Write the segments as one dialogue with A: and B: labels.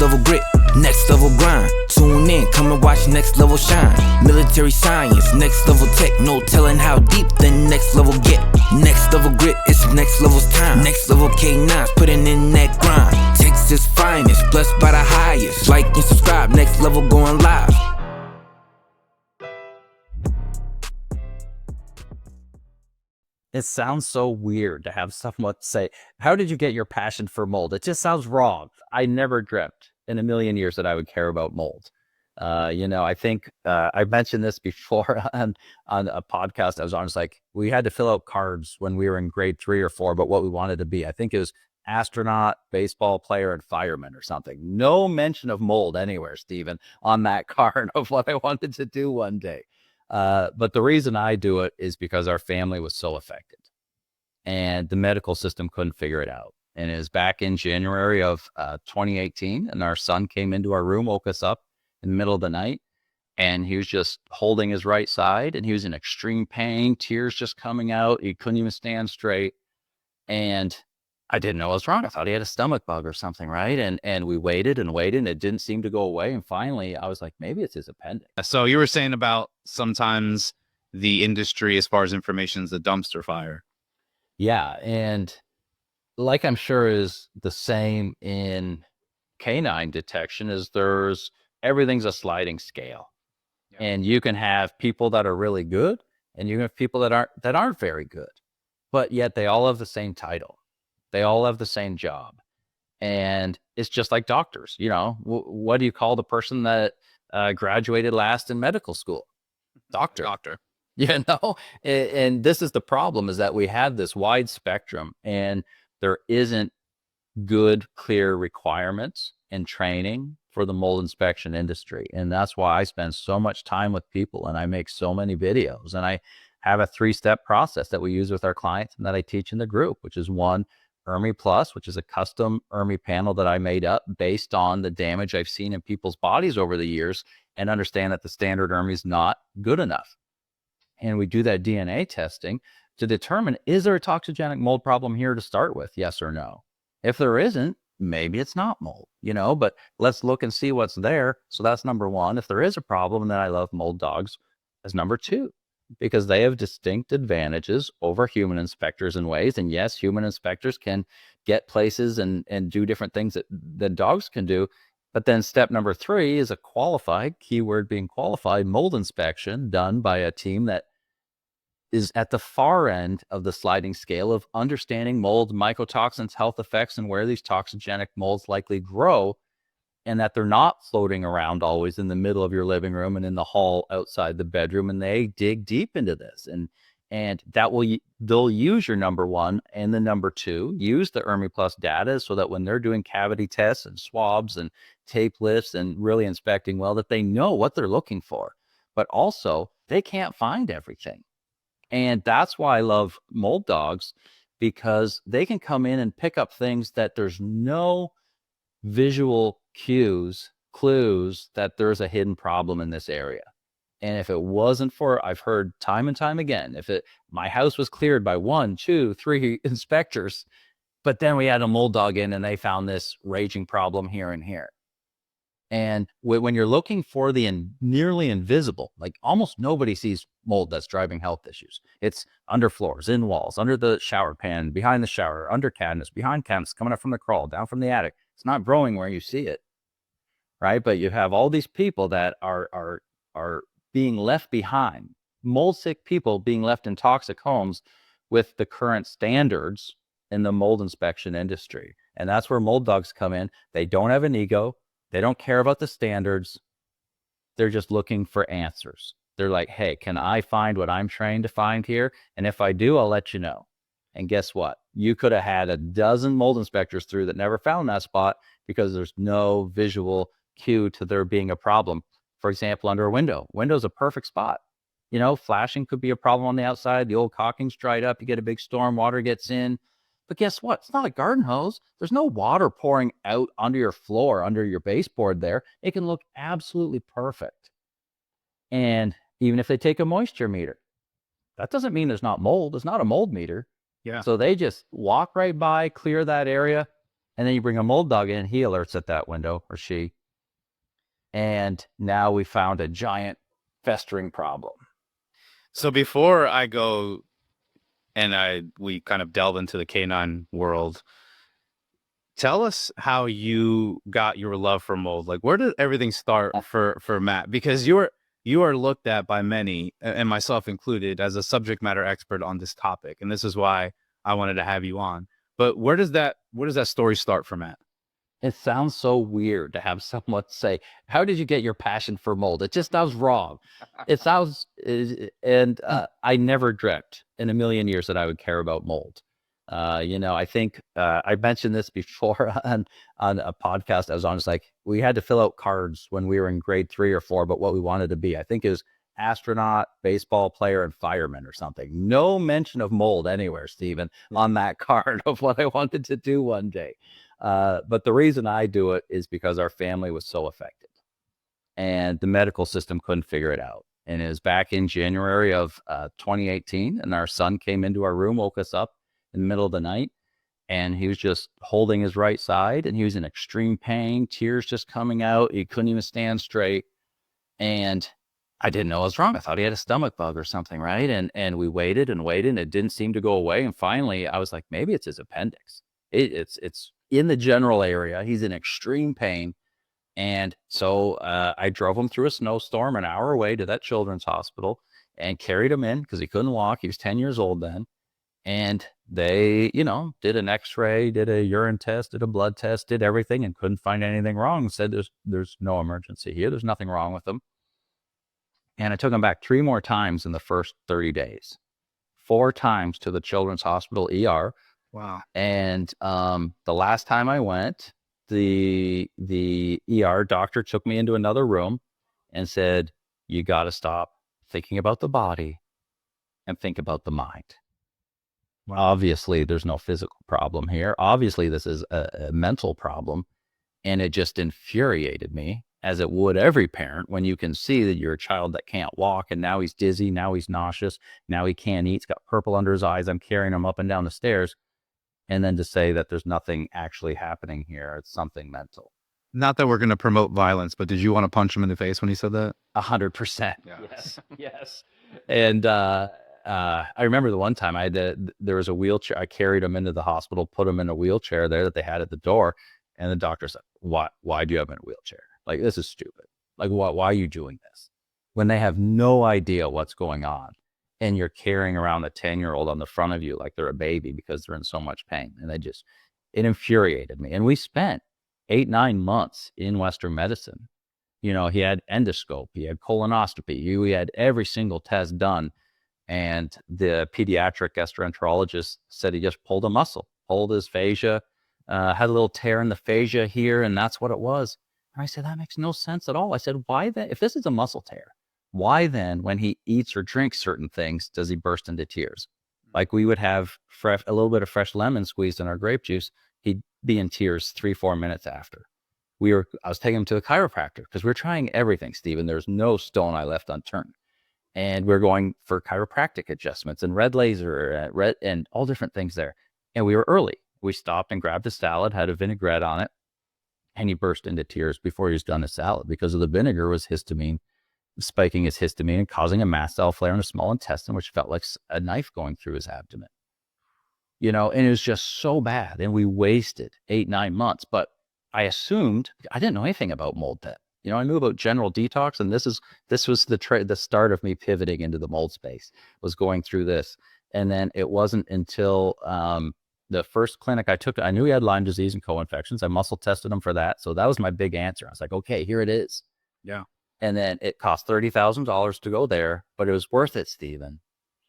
A: level grit, next level grind. Tune in, come and watch next level shine. Military science, next level tech, no telling how deep the next level get. Next level grit, it's next level's time. Next level canines, putting in that grind. Texas finest, blessed by the highest. Like and subscribe, next level going live.
B: It sounds so weird to have someone say, how did you get your passion for mold? It just sounds wrong. I never dreamt in a million years that I would care about mold. I think I mentioned this before on a podcast I was on. It's like we had to fill out cards when we were in grade 3 or 4 about what we wanted to be. I think it was astronaut, baseball player, and fireman or something. No mention of mold anywhere, Stephen, on that card of what I wanted to do one day. But the reason I do it is because our family was so affected and the medical system couldn't figure it out. And it was back in January of 2018, and our son came into our room, woke us up in the middle of the night, and he was just holding his right side, and he was in extreme pain, tears just coming out. He couldn't even stand straight. And I didn't know what was wrong. I thought he had a stomach bug or something, right? And we waited and waited, and it didn't seem to go away. And finally, I was like, maybe it's his appendix.
C: So you were saying about sometimes the industry, as far as information, is the dumpster fire.
B: Yeah, and like I'm sure is the same in canine detection, is everything's a sliding scale. Yeah. And you can have people that are really good, and you can have people that aren't very good, but yet they all have the same title. They all have the same job. And it's just like doctors, what do you call the person that graduated last in medical school? Doctor. And this is the problem, is that we have this wide spectrum, and there isn't good, clear requirements and training for the mold inspection industry. And that's why I spend so much time with people, and I make so many videos, and I have a 3-step process that we use with our clients and that I teach in the group, which is 1, ERMI Plus, which is a custom ERMI panel that I made up based on the damage I've seen in people's bodies over the years, and understand that the standard ERMI is not good enough. And we do that DNA testing to determine, is there a toxigenic mold problem here to start with? Yes or no. If there isn't, maybe it's not mold, but let's look and see what's there. So that's number 1. If there is a problem, then I love mold dogs as number 2, because they have distinct advantages over human inspectors in ways. And yes, human inspectors can get places and do different things that dogs can do. But then step number 3 is a qualified, keyword being qualified, mold inspection done by a team that is at the far end of the sliding scale of understanding mold, mycotoxins, health effects, and where these toxigenic molds likely grow, and that they're not floating around always in the middle of your living room and in the hall outside the bedroom. And they dig deep into this, and they'll use your number 1 and the number 2, use the ERMI Plus data, so that when they're doing cavity tests and swabs and tape lifts and really inspecting well, that they know what they're looking for. But also, they can't find everything. And that's why I love mold dogs, because they can come in and pick up things that there's no visual clues that there's a hidden problem in this area. And if it wasn't for, I've heard time and time again, my house was cleared by 1, 2, 3 inspectors, but then we had a mold dog in and they found this raging problem here and here. And when you're looking for the nearly invisible, like almost nobody sees mold that's driving health issues. It's under floors, in walls, under the shower pan, behind the shower, under cabinets, behind cabinets, coming up from the crawl, down from the attic. It's not growing where you see it, right? But you have all these people that are being left behind, mold sick people being left in toxic homes with the current standards in the mold inspection industry. And that's where mold dogs come in. They don't have an ego. They don't care about the standards. They're just looking for answers. They're like, hey, can I find what I'm trying to find here? And if I do, I'll let you know. And guess what? You could have had a dozen mold inspectors through that never found that spot because there's no visual cue to there being a problem. For example, under a window. Window's a perfect spot. Flashing could be a problem on the outside. The old caulking's dried up. You get a big storm, water gets in. But guess what? It's not a garden hose. There's no water pouring out under your floor, under your baseboard there. It can look absolutely perfect. And even if they take a moisture meter, that doesn't mean there's not mold. It's not a mold meter.
C: Yeah.
B: So they just walk right by, clear that area, And then you bring a mold dog in, he alerts at that window, or she. And now we found a giant festering problem.
C: So before I go and we kind of delve into the canine world, tell us how you got your love for mold. Like, where did everything start for Matt? Because you are looked at by many, and myself included, as a subject matter expert on this topic, and this is why I wanted to have you on. But where does that story start for Matt?
B: It sounds so weird to have someone say, "How did you get your passion for mold?" It just sounds wrong. It sounds, and I never dreamt in a million years that I would care about mold. I think I mentioned this before on a podcast I was on. It's like we had to fill out cards when we were in grade 3 or 4, but what we wanted to be. I think it was astronaut, baseball player, and fireman or something. No mention of mold anywhere, Stephen, on that card of what I wanted to do one day. But the reason I do it is because our family was so affected and the medical system couldn't figure it out. And it was back in January of 2018, and our son came into our room, woke us up in the middle of the night, and he was just holding his right side, and he was in extreme pain, tears just coming out. He couldn't even stand straight. And I didn't know what was wrong. I thought he had a stomach bug or something, right? And we waited and waited, and it didn't seem to go away. And finally, I was like, maybe it's his appendix. It's in the general area. He's in extreme pain. And so I drove him through a snowstorm an hour away to that children's hospital and carried him in because he couldn't walk. He was 10 years old then. And they, did an x-ray, did a urine test, did a blood test, did everything, and couldn't find anything wrong. Said there's no emergency here. There's nothing wrong with him. And I took him back 3 more times in the first 30 days, 4 times to the children's hospital ER.
C: Wow.
B: And the last time I went, the ER doctor took me into another room and said, you got to stop thinking about the body and think about the mind. Wow. Obviously, there's no physical problem here. Obviously, this is a mental problem. And it just infuriated me, as it would every parent, when you can see that you're a child that can't walk, and now he's dizzy, now he's nauseous, now he can't eat, he's got purple under his eyes, I'm carrying him up and down the stairs. And then to say that there's nothing actually happening here, it's something mental.
C: Not that we're going to promote violence, but did you want to punch him in the face when he said that?
B: 100%. Yes. Yes. And I remember the one time there was a wheelchair. I carried him into the hospital, put him in a wheelchair there that they had at the door. And the doctor said, why do you have him in a wheelchair? Like, this is stupid. Like, why are you doing this? When they have no idea what's going on. And you're carrying around a 10-year-old on the front of you like they're a baby because they're in so much pain. And it infuriated me. And we spent 8-9 months in Western medicine. He had endoscope, he had colonoscopy, he had every single test done. And the pediatric gastroenterologist said he just pulled a muscle, pulled his fascia, had a little tear in the fascia here, and that's what it was. And I said, that makes no sense at all. I said, why then, if this is a muscle tear, why then, when he eats or drinks certain things, does he burst into tears? Like we would have a little bit of fresh lemon squeezed in our grape juice, he'd be in tears 3-4 minutes after. I was taking him to a chiropractor because we're trying everything, Stephen. There's no stone I left unturned. And we're going for chiropractic adjustments and red laser and all different things there. And we were early. We stopped and grabbed a salad, had a vinaigrette on it, and he burst into tears before he was done his salad because of the vinegar was histamine, spiking his histamine and causing a mast cell flare in the small intestine, which felt like a knife going through his abdomen. And it was just so bad. And we wasted 8-9 months. But I assumed, I didn't know anything about mold then. I knew about general detox, and this was the start of me pivoting into the mold space, was going through this. And then it wasn't until the first clinic I took, I knew he had Lyme disease and co-infections. I muscle tested him for that. So that was my big answer. I was like, okay, here it is.
C: Yeah.
B: And then it cost $30,000 to go there, but it was worth it, Stephen,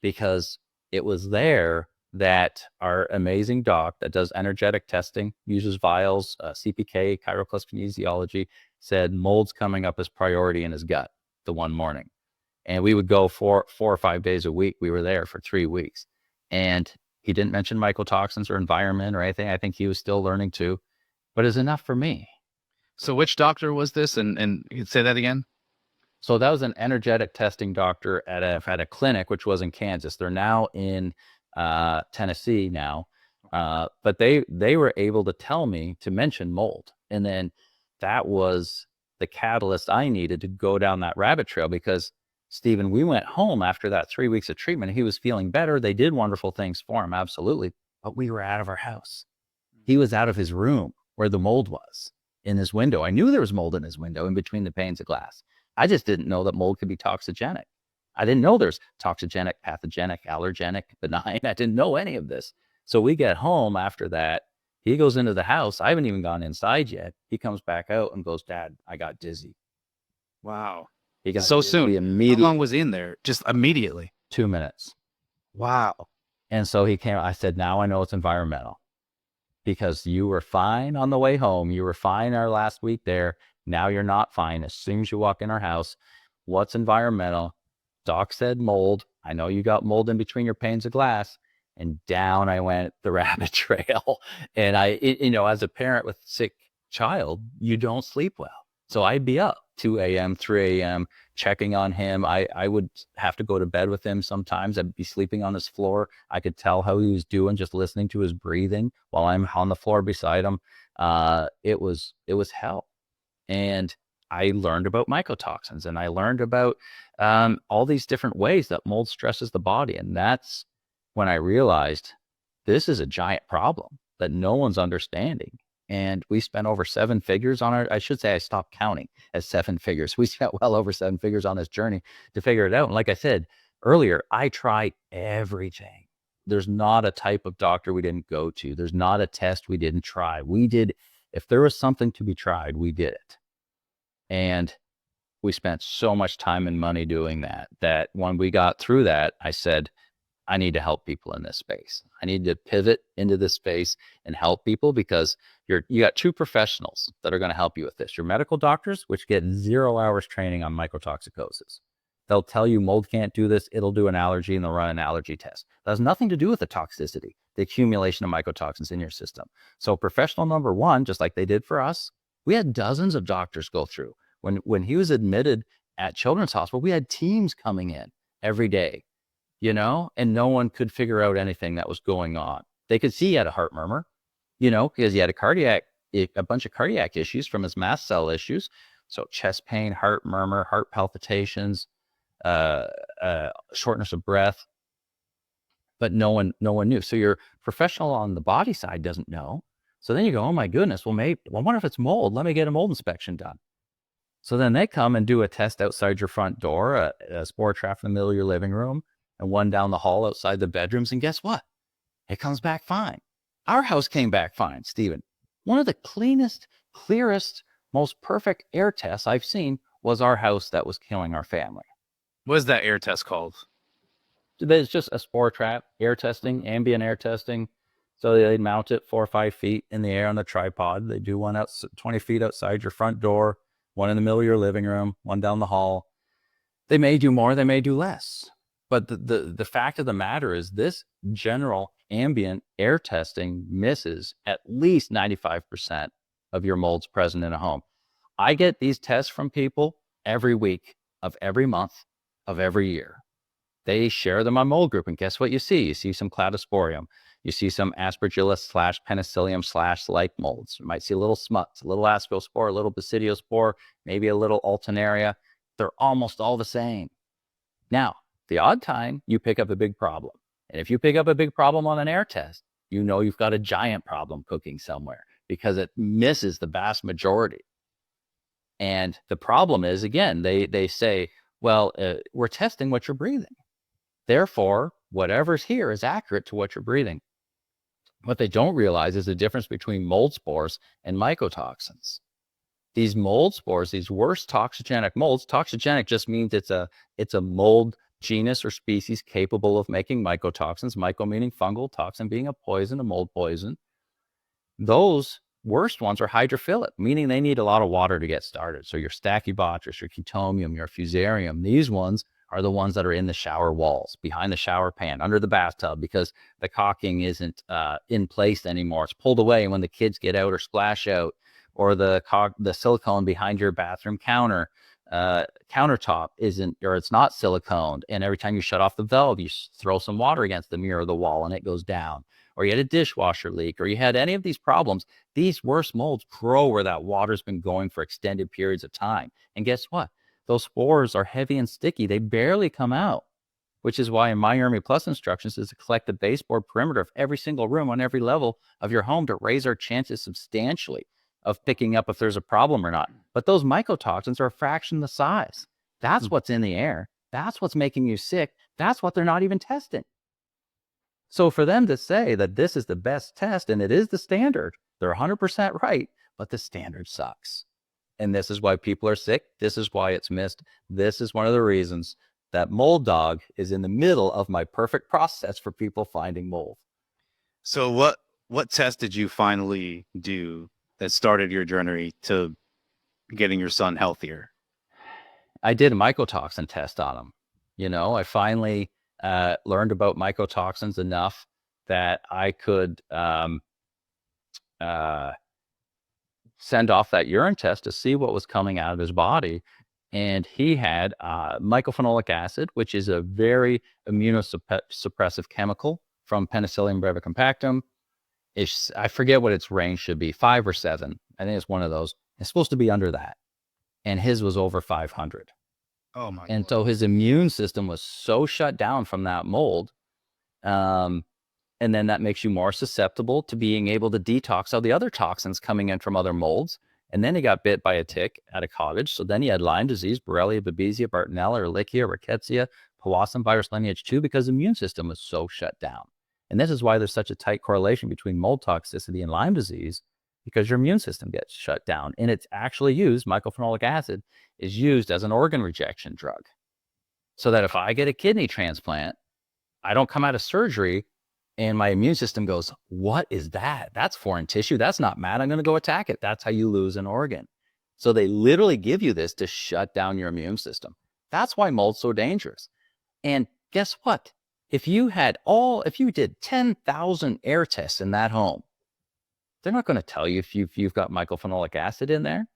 B: because it was there that our amazing doc that does energetic testing, uses vials, CPK, chiroplastic kinesiology, said mold's coming up as priority in his gut the one morning. And we would go 4 or 5 days a week. We were there for 3 weeks. And he didn't mention mycotoxins or environment or anything. I think he was still learning too, but it's enough for me.
C: So which doctor was this? And you'd say that again?
B: So that was an energetic testing doctor at a clinic, which was in Kansas. They're now in Tennessee now. But they were able to tell me to mention mold. And then that was the catalyst I needed to go down that rabbit trail, because Stephen, we went home after that 3 weeks of treatment. He was feeling better. They did wonderful things for him. Absolutely. But we were out of our house. He was out of his room where the mold was, in his window. I knew there was mold in his window in between the panes of glass. I just didn't know that mold could be toxigenic. I didn't know there's toxigenic, pathogenic, allergenic, benign. I didn't know any of this. So we get home after that. He goes into the house. I haven't even gone inside yet. He comes back out and goes, Dad, I got dizzy.
C: Wow.
B: He got
C: So
B: dizzy
C: soon.
B: immediately.
C: How long was he in there? Just immediately.
B: 2 minutes.
C: Wow.
B: And so he came, I said, now I know it's environmental, because you were fine on the way home. You were fine our last week there. Now you're not fine. As soon as you walk in our house, what's environmental? Doc said mold. I know you got mold in between your panes of glass. And down I went the rabbit trail. And as a parent with a sick child, you don't sleep well. So I'd be up 2 a.m., 3 a.m., checking on him. I would have to go to bed with him sometimes. I'd be sleeping on his floor. I could tell how he was doing just listening to his breathing while I'm on the floor beside him. It was hell. And I learned about mycotoxins, and I learned about all these different ways that mold stresses the body. And that's when I realized this is a giant problem that no one's understanding. And we spent over 7 figures on I should say I stopped counting at 7 figures. We spent well over 7 figures on this journey to figure it out. And like I said earlier, I tried everything. There's not a type of doctor we didn't go to. There's not a test we didn't try. If there was something to be tried, we did it. And we spent so much time and money doing that when we got through that, I said, I need to help people in this space. I need to pivot into this space and help people, because you got 2 professionals that are going to help you with this. Your medical doctors, which get 0 hours training on mycotoxicosis. They'll tell you mold can't do this. It'll do an allergy, and they'll run an allergy test. That has nothing to do with the toxicity, the accumulation of mycotoxins in your system. So professional number 1, just like they did for us, we had dozens of doctors go through. When he was admitted at Children's Hospital, we had teams coming in every day, and no one could figure out anything that was going on. They could see he had a heart murmur, because he had a bunch of cardiac issues from his mast cell issues. So chest pain, heart murmur, heart palpitations, shortness of breath, but no one knew. So your professional on the body side doesn't know. So then you go, oh my goodness, well, I wonder if it's mold. Let me get a mold inspection done. So then they come and do a test outside your front door, a spore trap in the middle of your living room, and one down the hall outside the bedrooms. And guess what? It comes back fine. Our house came back fine, Stephen. One of the cleanest, clearest, most perfect air tests I've seen was our house that was killing our family.
C: What is that air test called?
B: It's just a spore trap, air testing, ambient air testing. So they'd mount it 4 or 5 feet in the air on the tripod. They do one out 20 feet outside your front door, one in the middle of your living room, one down the hall. They may do more, they may do less. But the fact of the matter is this general ambient air testing misses at least 95% of your molds present in a home. I get these tests from people every week of every month of every year. They share them on Mold Group, and guess what you see? You see some cladosporium. You see some aspergillus / penicillium / like molds. You might see a little smuts, a little ascospore, a little basidiospore, maybe a little alternaria. They're almost all the same. Now, the odd time you pick up a big problem. And if you pick up a big problem on an air test, you know you've got a giant problem cooking somewhere, because it misses the vast majority. And the problem is, again, they say, well, we're testing what you're breathing. Therefore, whatever's here is accurate to what you're breathing. What they don't realize is the difference between mold spores and mycotoxins. These mold spores, these worst toxigenic molds, toxigenic just means it's a mold genus or species capable of making mycotoxins, myco meaning fungal, toxin being a poison, a mold poison. Those worst ones are hydrophilic, meaning they need a lot of water to get started. So your Stachybotrys, your Chaetomium, your Fusarium, these ones are the ones that are in the shower walls, behind the shower pan, under the bathtub, because the caulking isn't in place anymore. It's pulled away when the kids get out or splash out, or the silicone behind your bathroom countertop isn't, or it's not siliconed. And every time you shut off the valve, you throw some water against the mirror of the wall and it goes down. or you had a dishwasher leak, or you had any of these problems, these worst molds grow where that water's been going for extended periods of time. And guess what? Those spores are heavy and sticky. They barely come out, which is why in my Ermi Plus instructions is to collect the baseboard perimeter of every single room on every level of your home to raise our chances substantially of picking up if there's a problem or not. But those mycotoxins are a fraction the size. That's what's in the air. That's what's making you sick. That's what they're not even testing. So for them to say that this is the best test and it is the standard, they're 100% right, but the standard sucks. And this is why people are sick. This is why it's missed. This is one of the reasons that Mold Dog is in the middle of my perfect process for people finding mold.
C: So what test did you finally do that started your journey to getting your son healthier?
B: I did a mycotoxin test on him. You know, I finally learned about mycotoxins enough that I could send off that urine test to see what was coming out of his body. And he had mycophenolic acid, which is a very immunosuppressive chemical from Penicillium brevicompactum. I forget what its range should be, 5 or 7. I think it's one of those. It's supposed to be under that. And his was over 500.
C: Oh my!
B: And so his immune system was so shut down from that mold. And then that makes you more susceptible to being able to detox all the other toxins coming in from other molds. And then he got bit by a tick at a cottage. So then he had Lyme disease, Borrelia, Babesia, Bartonella, Ehrlichia, Rickettsia, Powassan virus lineage 2, because the immune system was so shut down. And this is why there's such a tight correlation between mold toxicity and Lyme disease, because your immune system gets shut down. And it's actually used, mycophenolic acid is used as an organ rejection drug. So that if I get a kidney transplant, I don't come out of surgery and my immune system goes, what is that? That's foreign tissue. That's not mad. I'm going to go attack it. That's how you lose an organ. So they literally give you this to shut down your immune system. That's why mold's so dangerous. And guess what? If you did 10,000 air tests in that home, they're not going to tell you if you've got mycophenolic acid in there.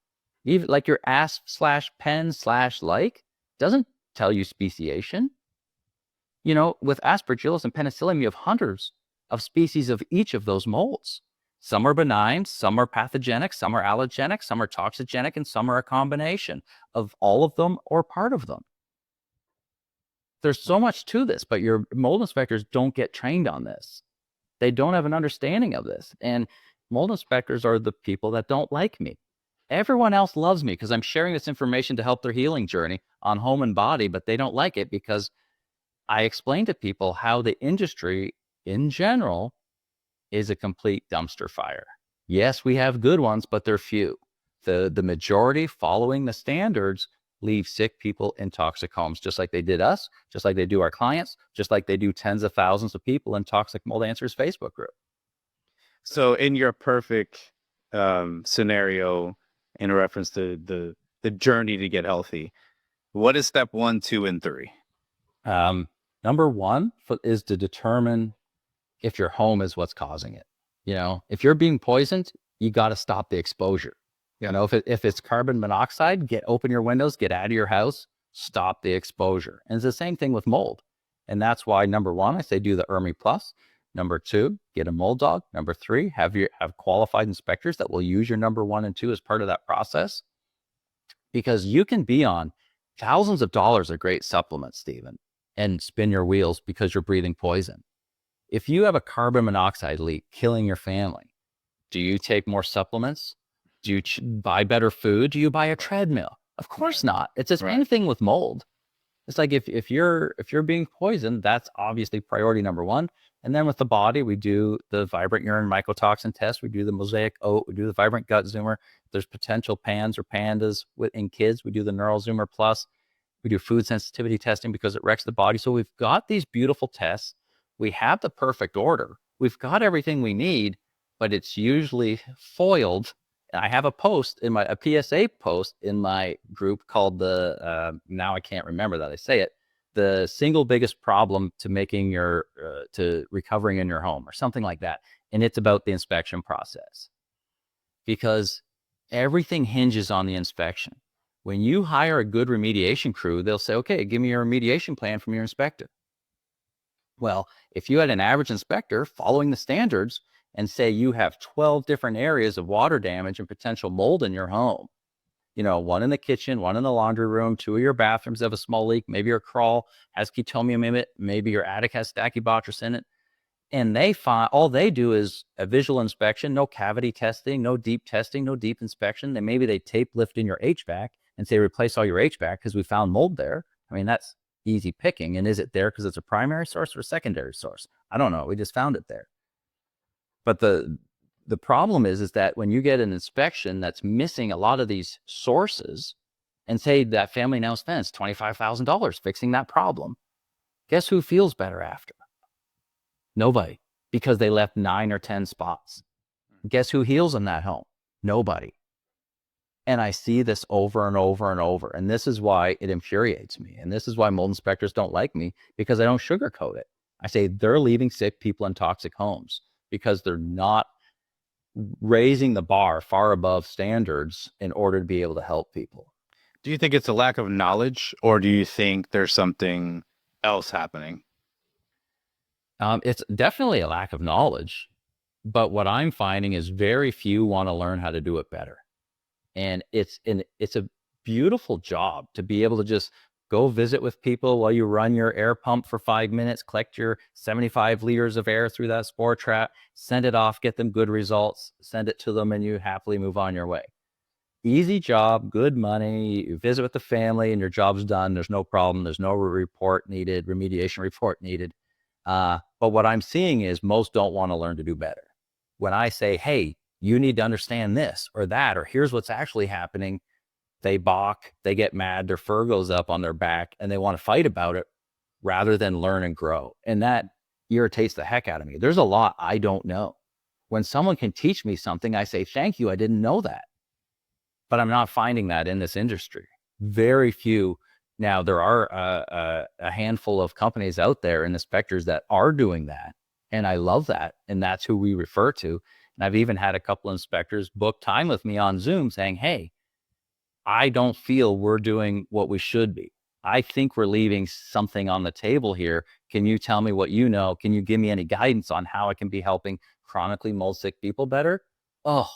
B: Even like your asp/pen/like doesn't tell you speciation. You know, with Aspergillus and Penicillium, you have hundreds of species of each of those molds. Some are benign, some are pathogenic, some are allergenic, some are toxigenic, and some are a combination of all of them or part of them. There's so much to this, but your mold inspectors don't get trained on this. They don't have an understanding of this. And mold inspectors are the people that don't like me. Everyone else loves me because I'm sharing this information to help their healing journey on home and body, but they don't like it because I explain to people how the industry in general is a complete dumpster fire. Yes, we have good ones, but they're few. The majority following the standards leave sick people in toxic homes, just like they did us, just like they do our clients, just like they do tens of thousands of people in Toxic Mold Answers Facebook group.
C: So in your perfect scenario, in reference to the journey to get healthy, what is step 1, 2, and 3?
B: Number one is to determine if your home is what's causing it. You know, if you're being poisoned, you got to stop the exposure.
C: Yeah.
B: You know, if it's carbon monoxide, open your windows, get out of your house, stop the exposure. And it's the same thing with mold. And that's why number 1, I say do the Ermi Plus. Number 2, get a mold dog. Number 3, have qualified inspectors that will use your number 1 and 2 as part of that process. Because you can be on thousands of dollars of great supplements, Stephen, and spin your wheels because you're breathing poison. If you have a carbon monoxide leak killing your family, do you take more supplements? Do you buy better food? Do you buy a treadmill? Of course not. It's the same thing with mold. It's like if you're being poisoned, that's obviously priority number 1. And then with the body, we do the vibrant urine mycotoxin test. We do the mosaic oat. We do the vibrant gut zoomer. If there's potential PANS or pandas in kids, we do the neural zoomer plus. We do food sensitivity testing because it wrecks the body. So we've got these beautiful tests. We have the perfect order. We've got everything we need, but it's usually foiled. I have a PSA post in my group called now I can't remember that I say it, the single biggest problem to making to recovering in your home or something like that. And it's about the inspection process because everything hinges on the inspection. When you hire a good remediation crew, they'll say, okay, give me your remediation plan from your inspector. Well, if you had an average inspector following the standards and say you have 12 different areas of water damage and potential mold in your home, one in the kitchen, one in the laundry room, 2 of your bathrooms have a small leak, maybe your crawl has chetomium in it, maybe your attic has stachybotrys in it, and they find all they do is a visual inspection, no cavity testing, no deep testing, no deep inspection. Then maybe they tape lift in your HVAC and say replace all your HVAC because we found mold there. I mean, that's easy picking. And is it there because it's a primary source or a secondary source? I don't know. We just found it there. But the problem is that when you get an inspection that's missing a lot of these sources, and say that family now spends $25,000 fixing that problem, guess who feels better after? Nobody, because they left 9 or 10 spots. Guess who heals in that home? Nobody. And I see this over and over and over. And this is why it infuriates me. And this is why mold inspectors don't like me, because I don't sugarcoat it. I say they're leaving sick people in toxic homes because they're not raising the bar far above standards in order to be able to help people.
C: Do you think it's a lack of knowledge, or do you think there's something else happening?
B: It's definitely a lack of knowledge, but what I'm finding is very few want to learn how to do it better. And it's a beautiful job to be able to just go visit with people while you run your air pump for 5 minutes, collect your 75 liters of air through that spore trap, send it off, get them good results, send it to them, and you happily move on your way. Easy job, good money, you visit with the family and your job's done. There's no problem. There's no report needed, remediation report needed. But what I'm seeing is most don't want to learn to do better. When I say, hey, you need to understand this or that, or here's what's actually happening, they balk, they get mad, their fur goes up on their back, and they want to fight about it rather than learn and grow. And that irritates the heck out of me. There's a lot I don't know. When someone can teach me something, I say, thank you, I didn't know that. But I'm not finding that in this industry. Very few. Now, there are a handful of companies out there and inspectors that are doing that. And I love that. And that's who we refer to. And I've even had a couple of inspectors book time with me on Zoom saying, hey, I don't feel we're doing what we should be. I think we're leaving something on the table here. Can you tell me what you know? Can you give me any guidance on how I can be helping chronically mold sick people better? Oh,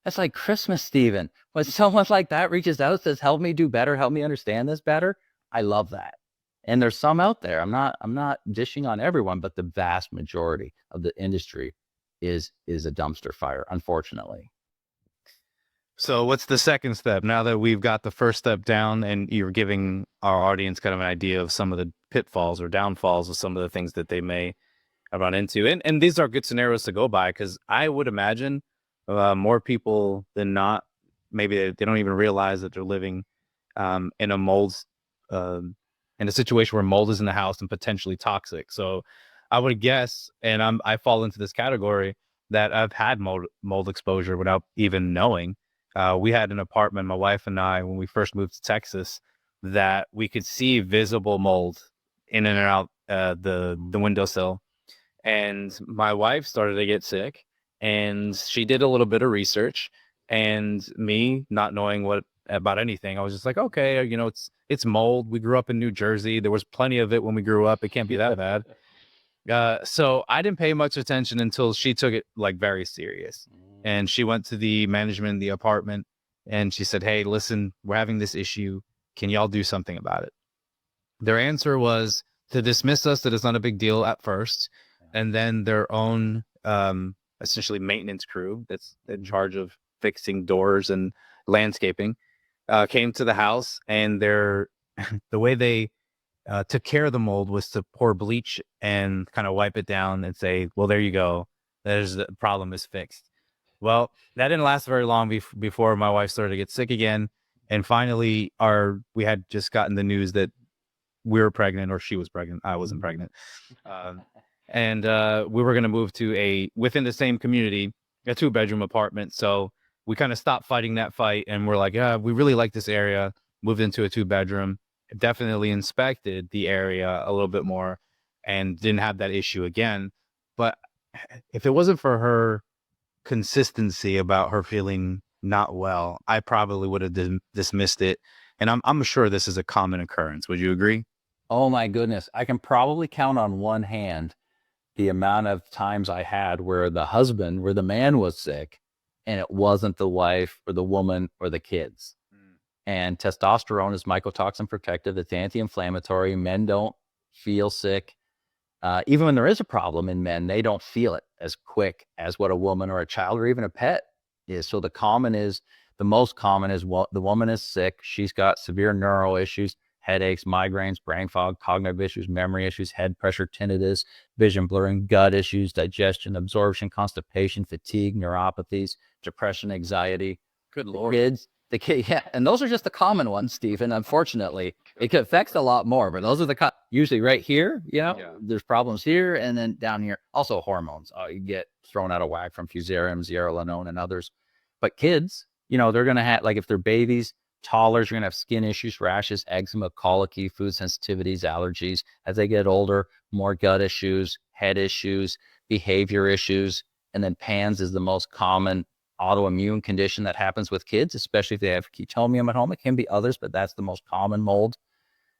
B: that's like Christmas, Stephen. When someone like that reaches out, says, help me do better, help me understand this better. I love that. And there's some out there. I'm not dishing on everyone, but the vast majority of the industry is a dumpster fire, unfortunately.
C: So what's the second step? Now that we've got the first step down and you're giving our audience kind of an idea of some of the pitfalls or downfalls of some of the things that they may run into. And these are good scenarios to go by, because I would imagine more people than not, maybe they don't even realize that they're living in a in a situation where mold is in the house and potentially toxic. So I would guess, and I fall into this category, that I've had mold exposure without even knowing. We had an apartment, my wife and I, when we first moved to Texas, that we could see visible mold in and out the windowsill. And my wife started to get sick, and she did a little bit of research, and me not knowing what about anything, I was just like, okay, it's mold. We grew up in New Jersey. There was plenty of it when we grew up. It can't be that bad. So I didn't pay much attention until she took it like very serious. And she went to the management of the apartment and she said, hey, listen, we're having this issue. Can y'all do something about it? Their answer was to dismiss us, that it's not a big deal at first. And then their own essentially maintenance crew that's in charge of fixing doors and landscaping came to the house, and the way they took care of the mold was to pour bleach and kind of wipe it down and say, well, there you go. The problem is fixed. Well, that didn't last very long before my wife started to get sick again. And finally, we had just gotten the news that we were pregnant, or she was pregnant. I wasn't pregnant. And we were going to move to within the same community, a 2-bedroom apartment. So we kind of stopped fighting that fight, and we're like, we really like this area, moved into a 2-bedroom, definitely inspected the area a little bit more and didn't have that issue again. But if it wasn't for her consistency about her feeling not well, I probably would have dismissed it. And I'm sure this is a common occurrence. Would you agree?
B: Oh my goodness. I can probably count on one hand the amount of times I had where the man was sick and it wasn't the wife or the woman or the kids. And testosterone is mycotoxin protective. It's anti-inflammatory. Men don't feel sick. Even when there is a problem in men, they don't feel it as quick as what a woman or a child or even a pet is. So the most common is what the woman is sick. She's got severe neural issues, headaches, migraines, brain fog, cognitive issues, memory issues, head pressure, tinnitus, vision blurring, gut issues, digestion, absorption, constipation, fatigue, neuropathies, depression, anxiety.
C: Good Lord.
B: The kid, yeah, and those are just the common ones, Stephen. Unfortunately, it affects a lot more, but those are usually right here. There's problems here, and then down here. Also, hormones. You get thrown out of whack from fusarium, zearalenone, and others. But kids, they're gonna have, like, if they're babies, toddlers, you're gonna have skin issues, rashes, eczema, colicky, food sensitivities, allergies. As they get older, more gut issues, head issues, behavior issues, and then PANS is the most common autoimmune condition that happens with kids, especially if they have chetomium at home. It can be others, but that's the most common mold.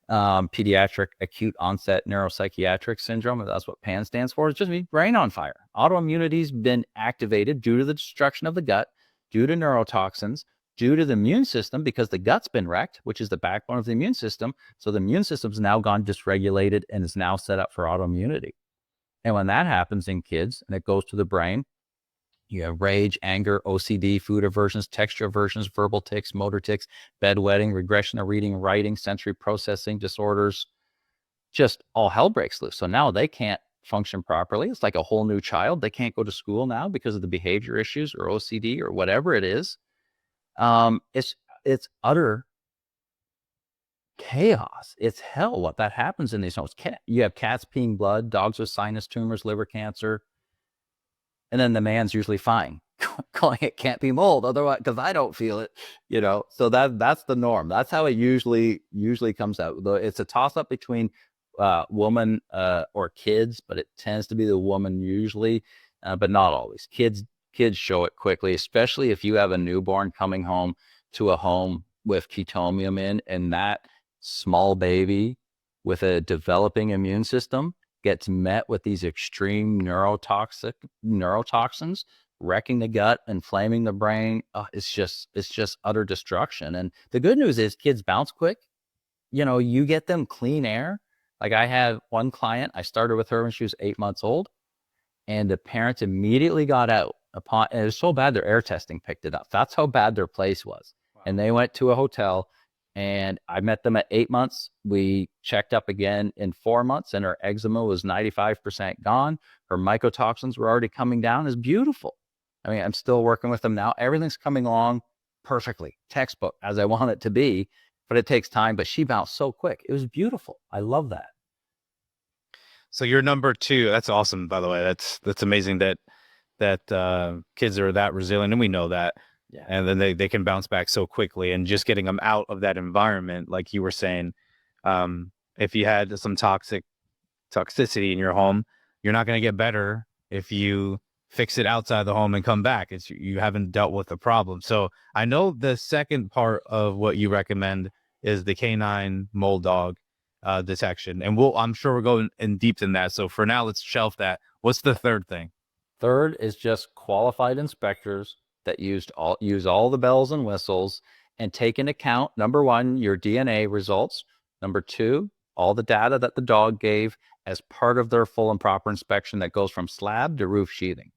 B: Pediatric acute onset neuropsychiatric syndrome, that's what PAN stands for. It's just brain on fire. Autoimmunity's been activated due to the destruction of the gut, due to neurotoxins, due to the immune system, because the gut's been wrecked, which is the backbone of the immune system. So the immune system's now gone dysregulated and is now set up for autoimmunity. And when that happens in kids and it goes to the brain, you have rage, anger, OCD, food aversions, texture aversions, verbal tics, motor tics, bedwetting, regression of reading, writing, sensory processing disorders. Just all hell breaks loose. So now they can't function properly. It's like a whole new child. They can't go to school now because of the behavior issues or OCD or whatever it is. It's utter chaos. It's hell what that happens in these homes. You have cats peeing blood, dogs with sinus tumors, liver cancer. And then the man's usually fine, calling it can't be mold, otherwise, because I don't feel it, So that's the norm. That's how it usually comes out. It's a toss up between woman or kids, but it tends to be the woman usually, but not always. Kids show it quickly, especially if you have a newborn coming home to a home with chetomium in, and that small baby with a developing immune system gets met with these extreme neurotoxins, wrecking the gut, inflaming the brain. It's just utter destruction. And the good news is kids bounce quick. You get them clean air. Like, I had one client, I started with her when she was 8 months old, and the parents immediately got out and it was so bad their air testing picked it up. That's how bad their place was. Wow. And they went to a hotel. And I met them at 8 months. We checked up again in 4 months, and her eczema was 95% gone. Her mycotoxins were already coming down. It's beautiful. I mean, I'm still working with them now. Everything's coming along perfectly, textbook, as I want it to be, but it takes time. But she bounced so quick. It was beautiful. I love that.
C: So you're number 2. That's awesome, by the way. That's amazing that kids are that resilient, and we know that. Yeah. And then they can bounce back so quickly, and just getting them out of that environment, like you were saying, if you had some toxicity in your home, you're not going to get better if you fix it outside the home and come back. You haven't dealt with the problem. So I know the second part of what you recommend is the canine mold dog detection, and I'm sure we're going in deep in that. So for now, let's shelf that. What's the third thing?
B: Third is just qualified inspectors that use all the bells and whistles and take into account, number 1, your DNA results. Number 2, all the data that the dog gave as part of their full and proper inspection that goes from slab to roof sheathing.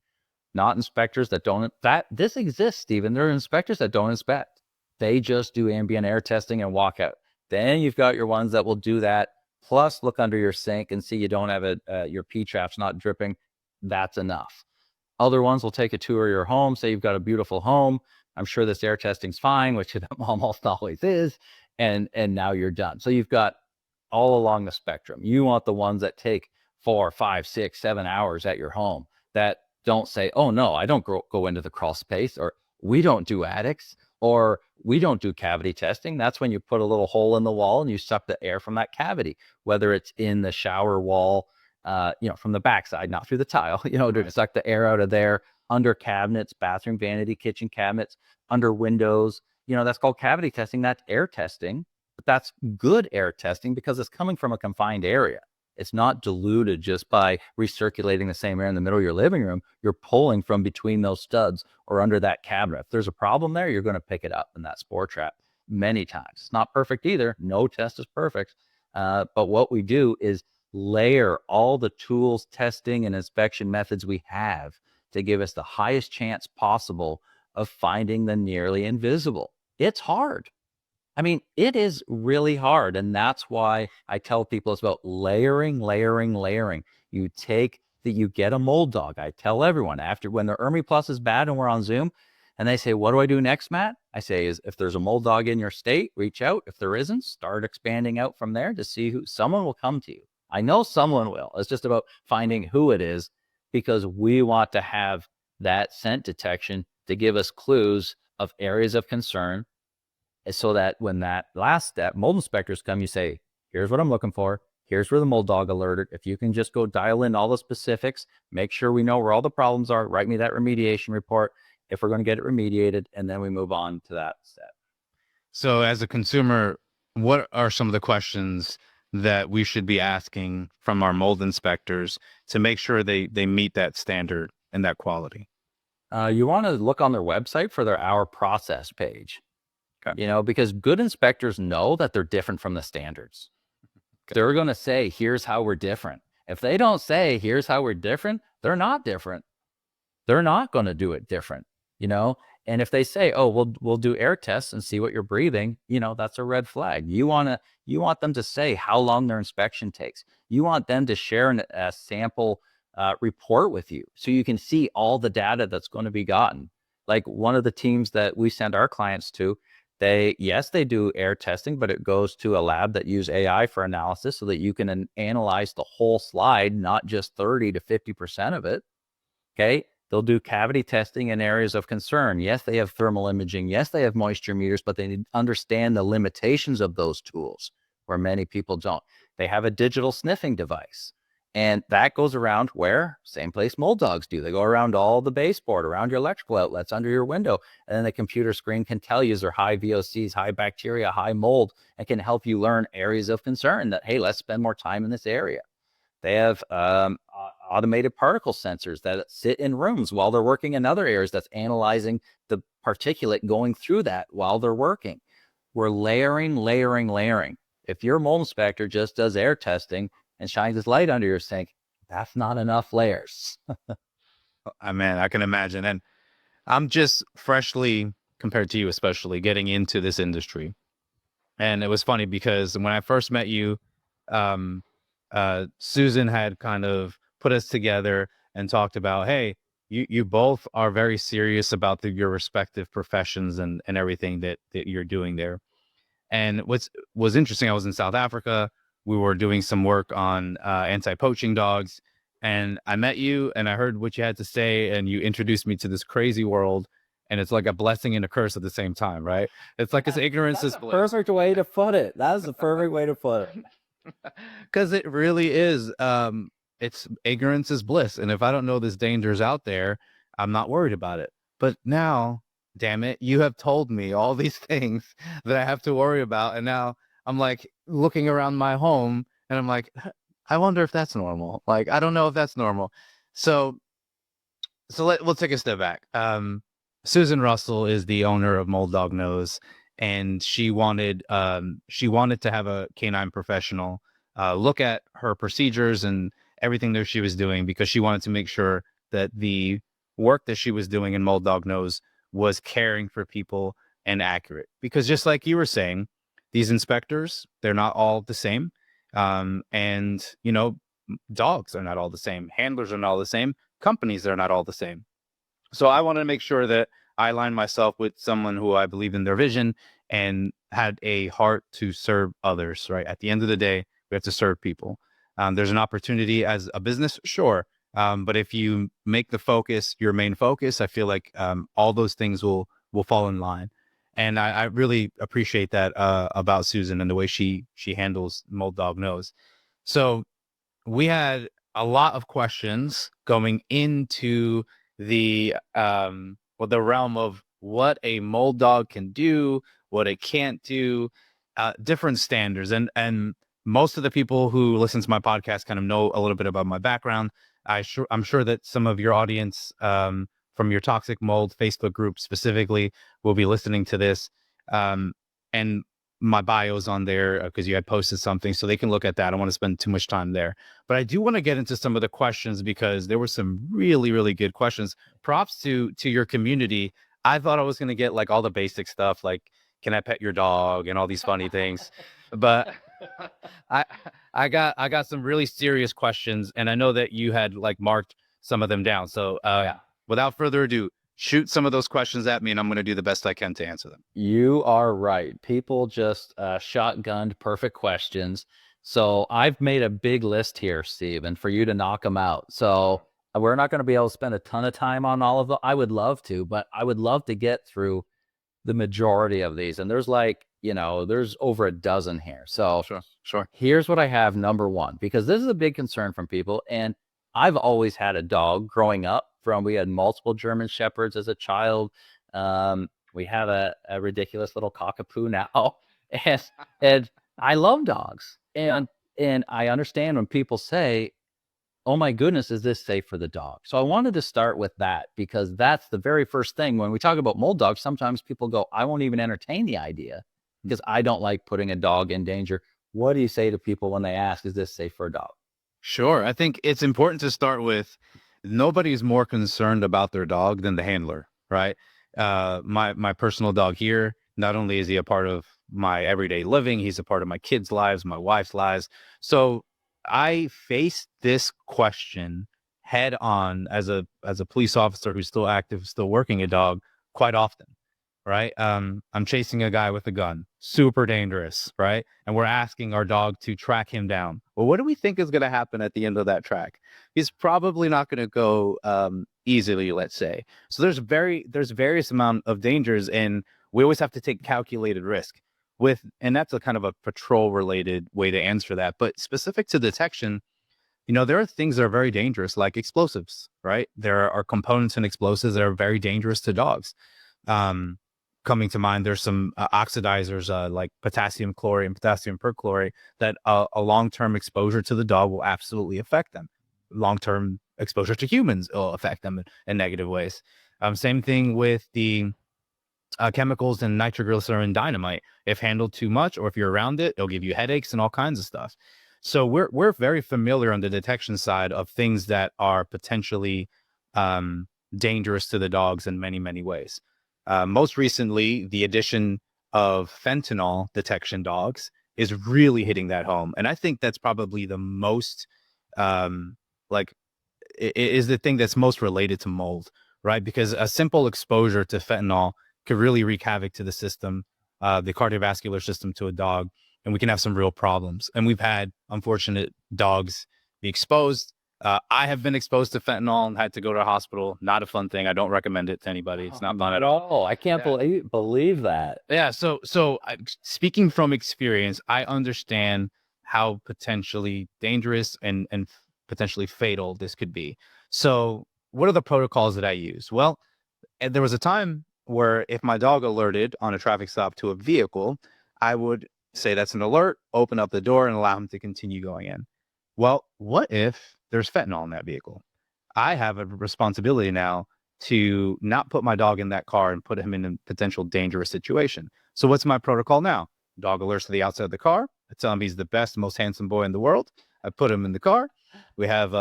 B: Not inspectors that don't. This exists, Stephen. There are inspectors that don't inspect. They just do ambient air testing and walk out. Then you've got your ones that will do that, plus look under your sink and see you don't have your P-trap's not dripping. That's enough. Other ones will take a tour of your home, say you've got a beautiful home. I'm sure this air testing's fine, which it almost always is. And now you're done. So you've got all along the spectrum. You want the ones that take 4, 5, 6, 7 hours at your home, that don't say, oh no, I don't go into the crawl space, or we don't do attics, or we don't do cavity testing. That's when you put a little hole in the wall and you suck the air from that cavity, whether it's in the shower wall, from the backside, not through the tile, to suck the air out of there, under cabinets, bathroom vanity, kitchen cabinets, under windows. That's called cavity testing. That's air testing. But that's good air testing because it's coming from a confined area. It's not diluted just by recirculating the same air in the middle of your living room. You're pulling from between those studs or under that cabinet. If there's a problem there, you're going to pick it up in that spore trap many times. It's not perfect either. No test is perfect. But what we do is layer all the tools, testing, and inspection methods we have to give us the highest chance possible of finding the nearly invisible. It's hard. I mean, it is really hard. And that's why I tell people it's about layering. You get a mold dog. I tell everyone after when the Ermi Plus is bad and we're on Zoom and they say, what do I do next, Matt? I say, is if there's a mold dog in your state, reach out. If there isn't, start expanding out from there to see who someone will come to you. I know someone will. It's just about finding who it is because we want to have that scent detection to give us clues of areas of concern so that when that last step, mold inspectors come, you say, here's what I'm looking for. Here's where the mold dog alerted. If you can just go dial in all the specifics, make sure we know where all the problems are, write me that remediation report if we're going to get it remediated, and then we move on to that step.
C: So as a consumer, what are some of the questions that we should be asking from our mold inspectors to make sure they meet that standard and that quality?
B: You want to look on their website for their Our Process page.
C: Okay.
B: Because good inspectors know that they're different from the standards. Okay. They're going to say, here's how we're different. If they don't say, here's how we're different, they're not different. They're not going to do it different, And if they say, oh, we'll do air tests and see what you're breathing, that's a red flag. You want them to say how long their inspection takes. You want them to share a sample report with you so you can see all the data that's going to be gotten. Like one of the teams that we send our clients to, they do air testing, but it goes to a lab that use AI for analysis so that you can analyze the whole slide, not just 30 to 50% of it. Okay. They'll do cavity testing in areas of concern. Yes, they have thermal imaging. Yes, they have moisture meters, but they need to understand the limitations of those tools where many people don't. They have a digital sniffing device. And that goes around where? Same place mold dogs do. They go around all the baseboard, around your electrical outlets, under your window. And then the computer screen can tell you is there high VOCs, high bacteria, high mold, and can help you learn areas of concern that, hey, let's spend more time in this area. They have automated particle sensors that sit in rooms while they're working in other areas that's analyzing the particulate going through that while they're working. We're layering. If your mold inspector just does air testing and shines his light under your sink, that's not enough layers.
C: Man, I can imagine. And I'm just freshly, compared to you especially, getting into this industry. And it was funny because when I first met you, Susan had kind of put us together and talked about, hey, you both are very serious about your respective professions and everything that you're doing there. And what was interesting, I was in South Africa. We were doing some work on anti-poaching dogs. And I met you and I heard what you had to say. And you introduced me to this crazy world. And it's like a blessing and a curse at the same time, right? It's like it's ignorance is bliss.
B: Perfect way to put it. That is the perfect way to put it.
C: Because it really is. It's ignorance is bliss. And if I don't know this danger is out there, I'm not worried about it. But now, damn it, you have told me all these things that I have to worry about. And now I'm like looking around my home and I'm like, I wonder if that's normal. Like, I don't know if that's normal. So we'll take a step back. Susan Russell is the owner of Mold Dog Nose, and she wanted to have a canine professional look at her procedures and everything that she was doing because she wanted to make sure that the work that she was doing in Mold Dog Nose was caring for people and accurate. Because just like you were saying, these inspectors, they're not all the same. And, dogs are not all the same. Handlers are not all the same. Companies are not all the same. So I wanted to make sure that I aligned myself with someone who I believed in their vision and had a heart to serve others, right? At the end of the day, we have to serve people. There's an opportunity as a business, sure. But if you make the focus your main focus, I feel like all those things will fall in line. And I really appreciate that about Susan and the way she handles Mold Dog Nose. So we had a lot of questions going into the realm of what a mold dog can do, what it can't do. different standards, and most of the people who listen to my podcast kind of know a little bit about my background. I'm sure that some of your audience, from your toxic mold Facebook group specifically, will be listening to this. And my bio's on there because you had posted something, so they can look at that. I don't want to spend too much time there, but I do want to get into some of the questions because there were some really, really good questions. Props to your community. I thought I was going to get like all the basic stuff, like can I pet your dog and all these funny things, but I I got some really serious questions, and I know that you had like marked some of them down. So without further ado, shoot some of those questions at me, and I'm going to do the best I can to answer them.
B: You are right. People just shotgunned perfect questions. So I've made a big list here, Steve, and for you to knock them out. So we're not going to be able to spend a ton of time on all of them. I would love to, but I would love to get through the majority of these. And there's like, there's over a dozen here. So
C: Sure.
B: here's what I have. Number one, because this is a big concern from people. And I've always had a dog growing up. We had multiple German Shepherds as a child. We have a ridiculous little cockapoo now. And I love dogs. And I understand when people say, oh my goodness, is this safe for the dog? So I wanted to start with that because that's the very first thing. When we talk about mold dogs, sometimes people go, I won't even entertain the idea because I don't like putting a dog in danger. What do you say to people when they ask, is this safe for a dog?
C: Sure. I think it's important to start with nobody's more concerned about their dog than the handler, right? My personal dog here, not only is he a part of my everyday living, he's a part of my kids' lives, my wife's lives. So I faced this question head on as a police officer who's still active, still working a dog quite often, right? I'm chasing a guy with a gun, super dangerous, right? And we're asking our dog to track him down. Well, what do we think is going to happen at the end of that track? He's probably not going to go easily, let's say. So there's various amount of dangers, and we always have to take calculated risk and that's a kind of a patrol related way to answer that. But specific to detection, there are things that are very dangerous, like explosives, right? There are components in explosives that are very dangerous to dogs. Coming to mind, there's some oxidizers like potassium chlorate and potassium perchlorate that a long-term exposure to the dog will absolutely affect them. Long-term exposure to humans will affect them in negative ways. Same thing with the chemicals in nitroglycerin dynamite. If handled too much, or if you're around it, it'll give you headaches and all kinds of stuff. So we're very familiar on the detection side of things that are potentially dangerous to the dogs in many, many ways. Most recently, the addition of fentanyl detection dogs is really hitting that home. And I think that's probably the most, is the thing that's most related to mold, right? Because a simple exposure to fentanyl could really wreak havoc to the system, the cardiovascular system to a dog, and we can have some real problems. And we've had unfortunate dogs be exposed. I have been exposed to fentanyl and had to go to the hospital. Not a fun thing. I don't recommend it to anybody. It's not fun at all.
B: Oh, I can't believe that.
C: Yeah. So speaking from experience, I understand how potentially dangerous and potentially fatal this could be. So what are the protocols that I use? Well, there was a time where if my dog alerted on a traffic stop to a vehicle, I would say that's an alert, open up the door and allow him to continue going in. Well, what if there's fentanyl in that vehicle? I have a responsibility now to not put my dog in that car and put him in a potential dangerous situation. So what's my protocol now? Dog alerts to the outside of the car. I tell him he's the best, most handsome boy in the world. I put him in the car. We have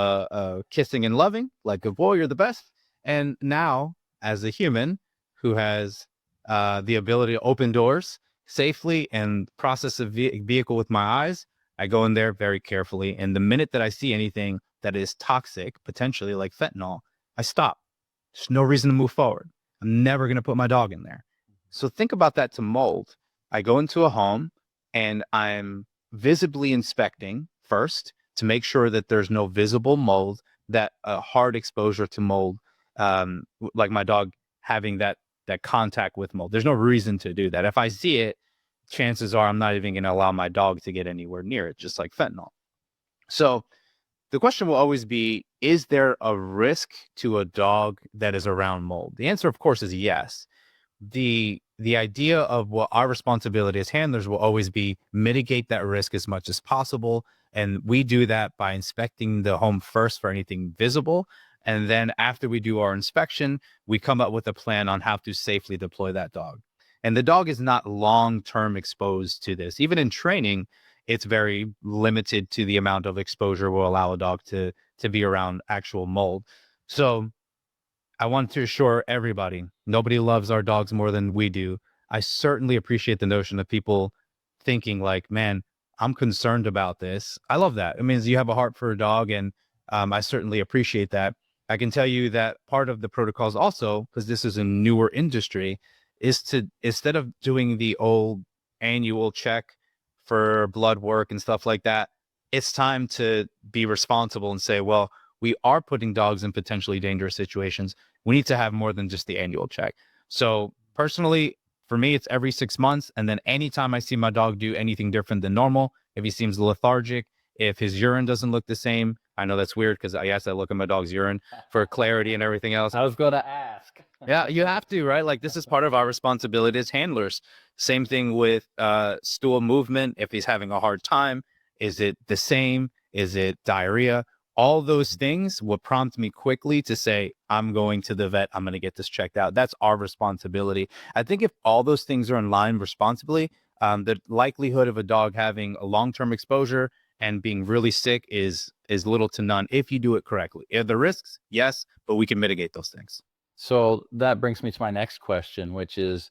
C: kissing and loving, like, good boy, you're the best. And now, as a human who has the ability to open doors safely and process a vehicle with my eyes, I go in there very carefully. And the minute that I see anything that is toxic, potentially like fentanyl, I stop. There's no reason to move forward. I'm never going to put my dog in there. So think about that to mold. I go into a home and I'm visibly inspecting first to make sure that there's no visible mold, that a hard exposure to mold, like my dog having that contact with mold. There's no reason to do that. If I see it, chances are I'm not even going to allow my dog to get anywhere near it, just like fentanyl. So the question will always be, is there a risk to a dog that is around mold? The answer, of course, is yes. The the idea of what our responsibility as handlers will always be mitigate that risk as much as possible. And we do that by inspecting the home first for anything visible. And then after we do our inspection, we come up with a plan on how to safely deploy that dog. And the dog is not long-term exposed to this. Even in training, it's very limited to the amount of exposure we'll allow a dog to be around actual mold. So I want to assure everybody, nobody loves our dogs more than we do. I certainly appreciate the notion of people thinking like, man, I'm concerned about this. I love that. It means you have a heart for a dog, and I certainly appreciate that. I can tell you that part of the protocols also, because this is a newer industry, is to, instead of doing the old annual check for blood work and stuff like that, it's time to be responsible and say, well, we are putting dogs in potentially dangerous situations. We need to have more than just the annual check. So personally, for me, it's every 6 months. And then anytime I see my dog do anything different than normal, if he seems lethargic, if his urine doesn't look the same, I know that's weird because I look at my dog's urine for clarity and everything else.
B: I was going to ask.
C: Yeah, you have to, right? Like, this is part of our responsibility as handlers. Same thing with stool movement. If he's having a hard time, is it the same? Is it diarrhea? All those things will prompt me quickly to say, I'm going to the vet. I'm going to get this checked out. That's our responsibility. I think if all those things are in line responsibly, the likelihood of a dog having a long-term exposure and being really sick is little to none if you do it correctly. Are the risks? Yes, but we can mitigate those things.
B: So that brings me to my next question, which is,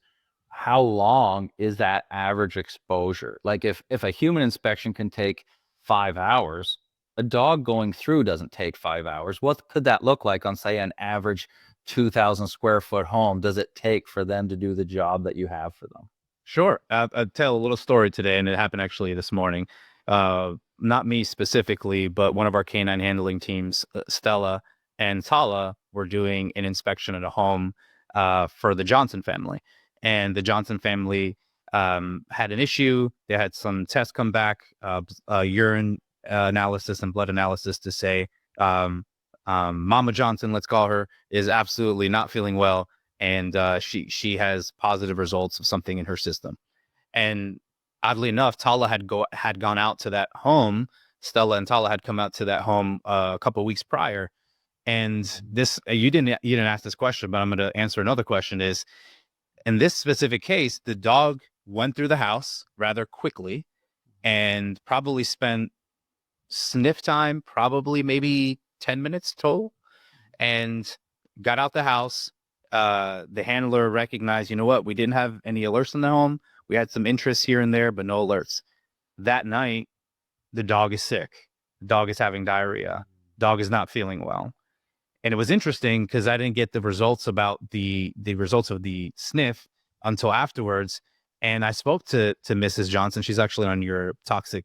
B: how long is that average exposure? Like if a human inspection can take 5 hours, a dog going through doesn't take 5 hours. What could that look like on, say, an average 2,000 square foot home does it take for them to do the job that you have for them?
C: Sure. I'll tell a little story today, and it happened actually this morning. Not me specifically, but one of our canine handling teams, Stella and Tala, were doing an inspection at a home for the Johnson family. And the Johnson family had an issue. They had some tests come back, urine analysis and blood analysis to say Mama Johnson, let's call her, is absolutely not feeling well. And she has positive results of something in her system. And oddly enough, Tala had gone out to that home. Stella and Tala had come out to that home a couple of weeks prior. And this, you didn't ask this question, but I'm going to answer another question. Is, in this specific case, the dog went through the house rather quickly and probably spent sniff time, probably maybe 10 minutes total, and got out the house. The handler recognized, you know what, we didn't have any alerts in the home. We had some interest here and there, but no alerts. That night, the dog is sick. The dog is having diarrhea. Dog is not feeling well. And it was interesting because I didn't get the results about the results of the sniff until afterwards. And I spoke to Mrs. Johnson. She's actually on your toxic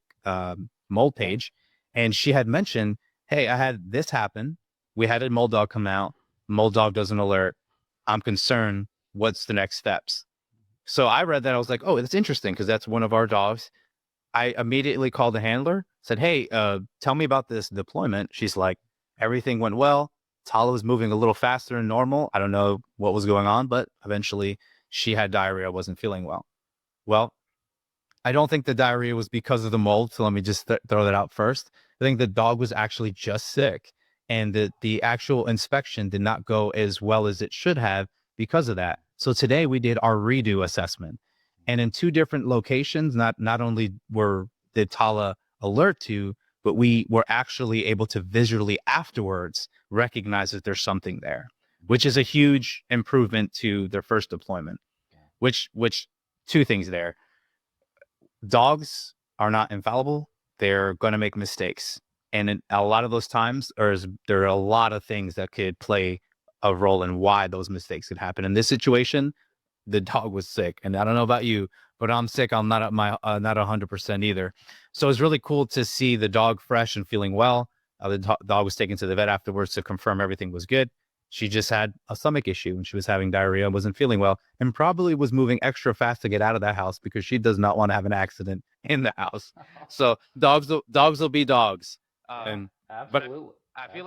C: mold page. And she had mentioned, hey, I had this happen. We had a mold dog come out. Mold dog doesn't alert. I'm concerned. What's the next steps? So I read that. I was like, oh, that's interesting because that's one of our dogs. I immediately called the handler, said, hey, tell me about this deployment. She's like, everything went well. Tala was moving a little faster than normal. I don't know what was going on, but eventually she had diarrhea, wasn't feeling well. Well, I don't think the diarrhea was because of the mold. So let me just throw that out first. I think the dog was actually just sick, and the actual inspection did not go as well as it should have because of that. So today we did our redo assessment, and in 2 different locations, not only did Tala alert to, but we were actually able to visually afterwards recognize that there's something there, which is a huge improvement to their first deployment. Which 2 things there. Dogs are not infallible. They're going to make mistakes. And a lot of those times, there are a lot of things that could play a role in why those mistakes could happen. In this situation, the dog was sick. And I don't know about you, but I'm sick. I'm not at my not 100% either. So it's really cool to see the dog fresh and feeling well. The dog was taken to the vet afterwards to confirm everything was good. She just had a stomach issue and she was having diarrhea, wasn't feeling well, and probably was moving extra fast to get out of that house because she does not want to have an accident in the house. So dogs will be dogs.
B: Absolutely.
C: But I feel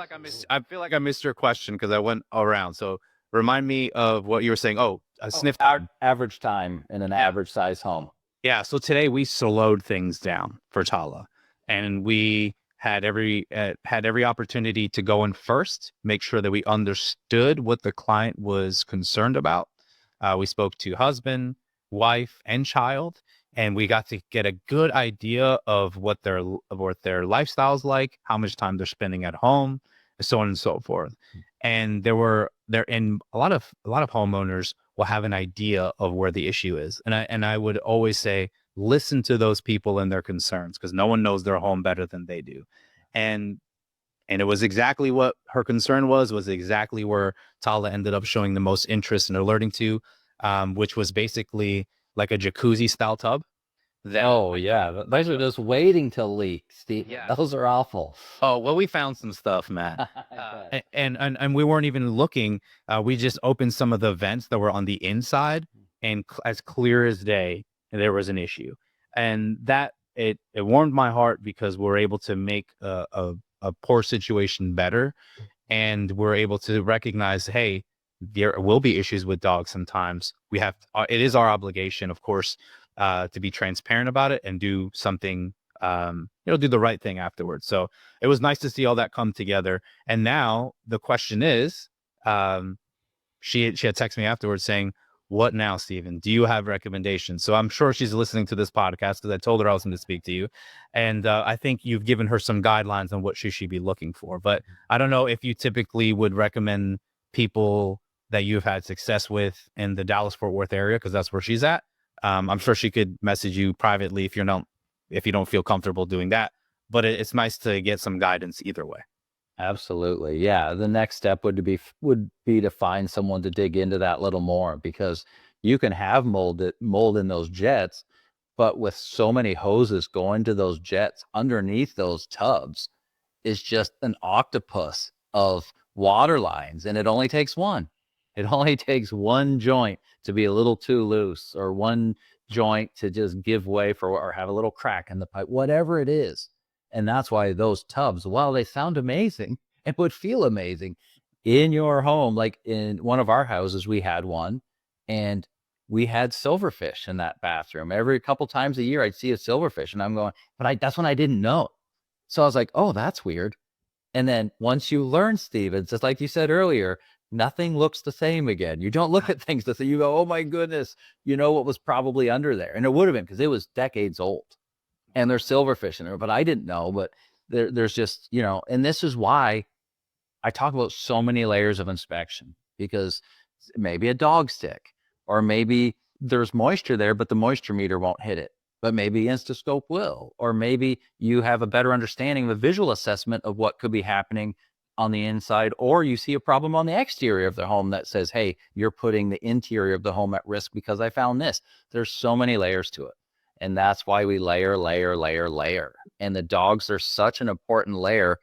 C: like I missed your question because I went around. So Remind me of what you were saying. Oh, a sniff time.
B: Average time in an average size home.
C: Yeah. So today we slowed things down for Tala, and we had every opportunity to go in first, make sure that we understood what the client was concerned about. We spoke to husband, wife, and child, and we got to get a good idea of what their lifestyle's like, how much time they're spending at home, so on and so forth. And a lot of homeowners will have an idea of where the issue is. And I would always say, listen to those people and their concerns, because no one knows their home better than they do. And it was exactly what her concern was exactly where Tala ended up showing the most interest and alerting to, which was basically like a jacuzzi style tub.
B: Oh yeah, those are just waiting to leak, Steve.
C: Yeah.
B: Those are awful.
C: Oh, well, we found some stuff, Matt. And we weren't even looking. We just opened some of the vents that were on the inside, and as clear as day, there was an issue. And that it warmed my heart, because we're able to make a poor situation better, and we're able to recognize, hey, there will be issues with dogs sometimes. It is our obligation, of course, to be transparent about it and do something, do the right thing afterwards. So it was nice to see all that come together. And now the question is, she had texted me afterwards saying, "What now, Stephen? Do you have recommendations?" So I'm sure she's listening to this podcast, because I told her I was going to speak to you. And I think you've given her some guidelines on what she should be looking for. But I don't know if you typically would recommend people that you've had success with in the Dallas-Fort Worth area, because that's where she's at. I'm sure she could message you privately if you don't feel comfortable doing that. But it's nice to get some guidance either way.
B: Absolutely. Yeah. The next step would be to find someone to dig into that little more, because you can have mold in those jets, but with so many hoses going to those jets underneath those tubs is just an octopus of water lines, and it only takes one. It only takes one joint to be a little too loose, or one joint to just give way or have a little crack in the pipe, whatever it is. And that's why those tubs, while they sound amazing and would feel amazing in your home, like in one of our houses, we had one, and we had silverfish in that bathroom. Every couple times a year, I'd see a silverfish, and I'm going, that's when I didn't know. So I was like, oh, that's weird. And then once you learn, Steven, just like you said earlier, nothing looks the same again. You don't look at things the same. You go, oh my goodness, you know what was probably under there. And it would have been, because it was decades old. And there's silverfish in there, but I didn't know. But there's just, and this is why I talk about so many layers of inspection, because maybe a dog stick, or maybe there's moisture there, but the moisture meter won't hit it. But maybe Instascope will, or maybe you have a better understanding of a visual assessment of what could be happening on the inside, or you see a problem on the exterior of the home that says, hey, you're putting the interior of the home at risk because I found this. There's so many layers to it. And that's why we layer. And the dogs are such an important layer,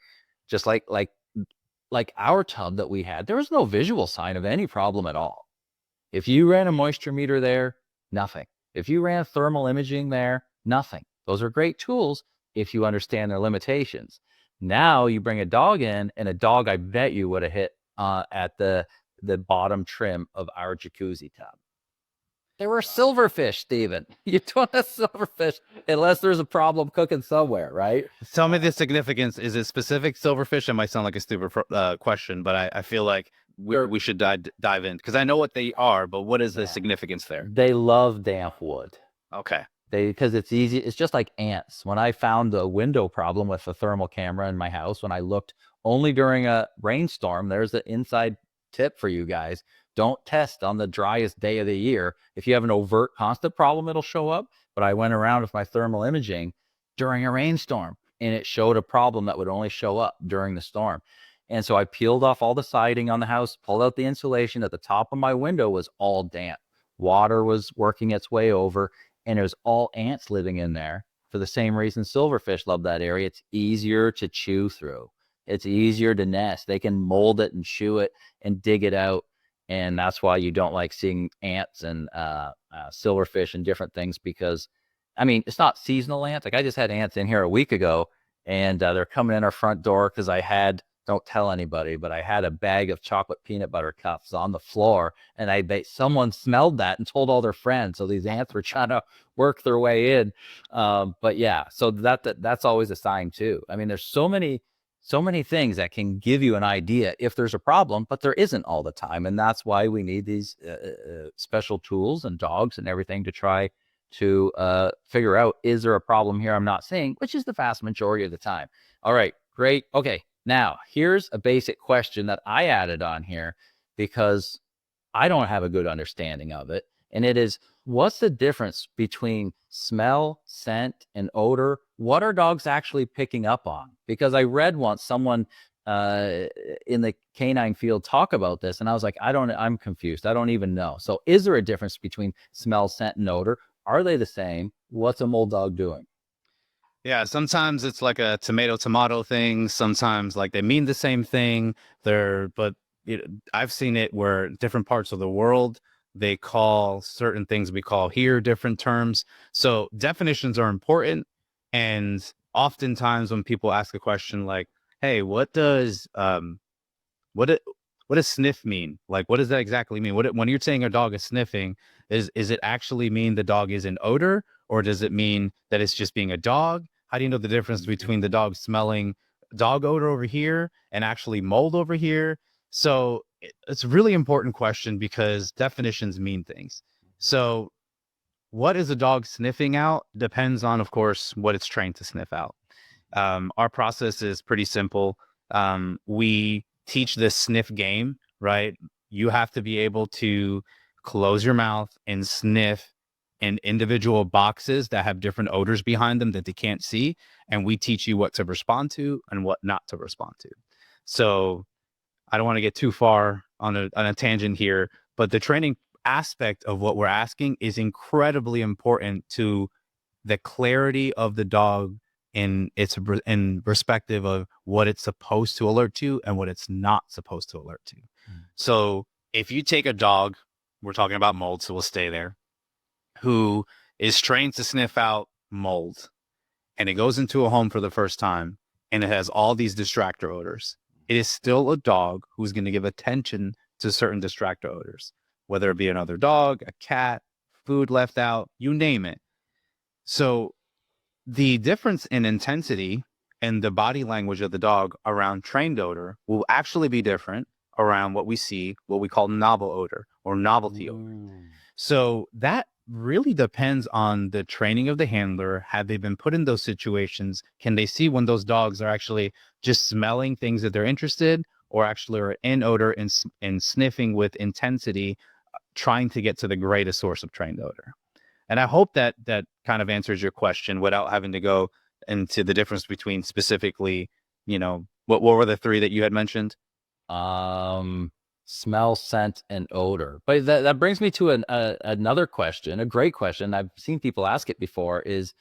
B: just like our tub that we had. There was no visual sign of any problem at all. If you ran a moisture meter there, nothing. If you ran thermal imaging there, nothing. Those are great tools if you understand their limitations. Now you bring a dog in, and a dog, I bet you, would have hit at the bottom trim of our jacuzzi tub. There were silverfish, Steven. You don't have silverfish unless there's a problem cooking somewhere, right?
C: Tell me the significance. Is it specific silverfish? It might sound like a stupid question, but I feel like we should dive in, because I know what they are, but what is the significance there?
B: They love damp wood.
C: Okay.
B: Because it's easy. It's just like ants. When I found the window problem with the thermal camera in my house, when I looked only during a rainstorm, there's the inside tip for you guys. Don't test on the driest day of the year. If you have an overt constant problem, it'll show up. But I went around with my thermal imaging during a rainstorm, and it showed a problem that would only show up during the storm. And so I peeled off all the siding on the house, pulled out the insulation. At the top of my window was all damp. Water was working its way over, and there's all ants living in there. For the same reason silverfish love that area. It's easier to chew through. It's easier to nest. They can mold it and chew it and dig it out. And that's why you don't like seeing ants and silverfish and different things, because, I mean, it's not seasonal ants. Like I just had ants in here a week ago, and they're coming in our front door because I had don't tell anybody, but I had a bag of chocolate peanut butter cups on the floor, and someone smelled that and told all their friends. So these ants were trying to work their way in. But yeah, so that's always a sign too. I mean, there's so many things that can give you an idea if there's a problem, but there isn't all the time. And that's why we need these special tools and dogs and everything to try to figure out, is there a problem here I'm not seeing, which is the vast majority of the time. All right, great. Okay, now here's a basic question that I added on here because I don't have a good understanding of it. And it is, what's the difference between smell, scent, and odor? What are dogs actually picking up on? Because I read once someone in the canine field talk about this, and I was like, I'm confused. I don't even know. So is there a difference between smell, scent, and odor? Are they the same? What's a mold dog doing?
C: Yeah, sometimes it's like a tomato thing. Sometimes like they mean the same thing. I've seen it where different parts of the world, they call certain things we call here different terms. So definitions are important. And oftentimes when people ask a question like, hey, what does what does sniff mean? Like, what does that exactly mean? When you're saying a dog is sniffing, is it actually mean the dog is in odor, or does it mean that it's just being a dog? How do you know the difference between the dog smelling dog odor over here and actually mold over here? So it's a really important question because definitions mean things. So what is a dog sniffing out depends on, of course, what it's trained to sniff out. Our process is pretty simple. We teach this sniff game, right? You have to be able to close your mouth and sniff in individual boxes that have different odors behind them that they can't see. And we teach you what to respond to and what not to respond to. So I don't want to get too far on a tangent here, but the training aspect of what we're asking is incredibly important to the clarity of the dog in perspective of what it's supposed to alert to and what it's not supposed to alert to. So if you take a dog, we're talking about mold, so we'll stay there, who is trained to sniff out mold, and it goes into a home for the first time and it has all these distractor odors, it is still a dog who's going to give attention to certain distractor odors, whether it be another dog, a cat, food left out, you name it. So the difference in intensity and the body language of the dog around trained odor will actually be different around what we call novel odor or novelty odor. So that really depends on the training of the handler. Have they been put in those situations? Can they see when those dogs are actually just smelling things that they're interested, or actually are in odor and sniffing with intensity, trying to get to the greatest source of trained odor? And I hope that kind of answers your question without having to go into the difference between specifically, what were the three that you had mentioned?
B: Smell, scent, and odor. But that brings me to another question, a great question. I've seen people ask it before, is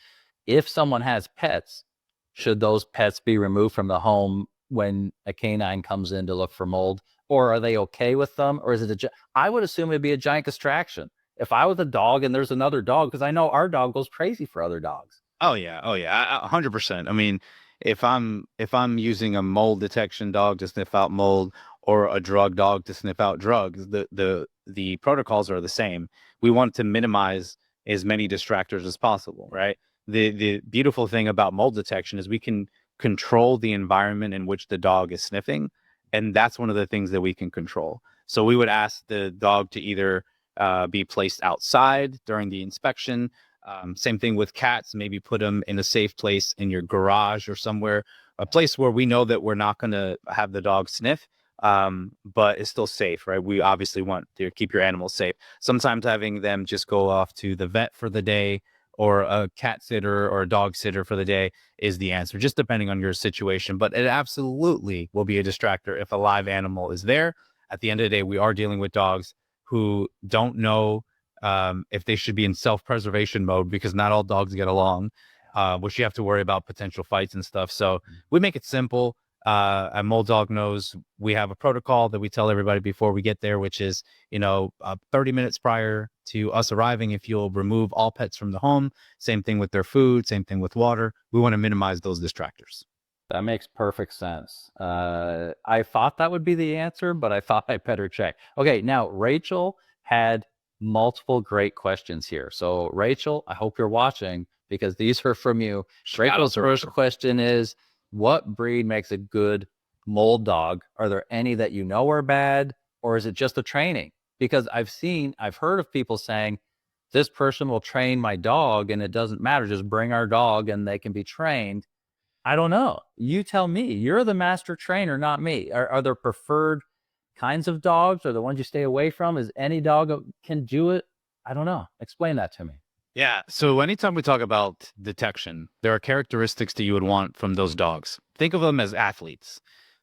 B: if someone has pets, should those pets be removed from the home when a canine comes in to look for mold? Or are they okay with them? Or is it I would assume it'd be a giant distraction. If I was a dog and there's another dog, because I know our dog goes crazy for other dogs.
C: Oh yeah. 100%. I mean, if I'm using a mold detection dog to sniff out mold, or a drug dog to sniff out drugs, the protocols are the same. We want to minimize as many distractors as possible, right? The beautiful thing about mold detection is we can control the environment in which the dog is sniffing, and that's one of the things that we can control. So we would ask the dog to either be placed outside during the inspection. Same thing with cats, maybe put them in a safe place in your garage or somewhere, a place where we know that we're not going to have the dog sniff, but it's still safe, right? We obviously want to keep your animals safe. Sometimes having them just go off to the vet for the day, or a cat sitter or a dog sitter for the day, is the answer, just depending on your situation. But it absolutely will be a distractor if a live animal is there. At the end of the day, we are dealing with dogs who don't know if they should be in self-preservation mode, because not all dogs get along, which you have to worry about potential fights and stuff. So we make it simple. A mold dog knows we have a protocol that we tell everybody before we get there, which is, 30 minutes prior to us arriving, if you'll remove all pets from the home, same thing with their food, same thing with water. We want to minimize those distractors.
B: That makes perfect sense. I thought that would be the answer, but I thought I better check. Okay, now Rachel had multiple great questions here. So Rachel, I hope you're watching because these are from you. Rachel's first question is, what breed makes a good mold dog? Are there any that you know are bad, or is it just the training? Because I've heard of people saying, this person will train my dog and it doesn't matter, just bring our dog and they can be trained. I don't know. You tell me. You're the master trainer, not me. Are there preferred kinds of dogs or the ones you stay away from? Is any dog can do it? I don't know. Explain that to me.
C: Yeah. So anytime we talk about detection, there are characteristics that you would want from those dogs. Think of them as athletes.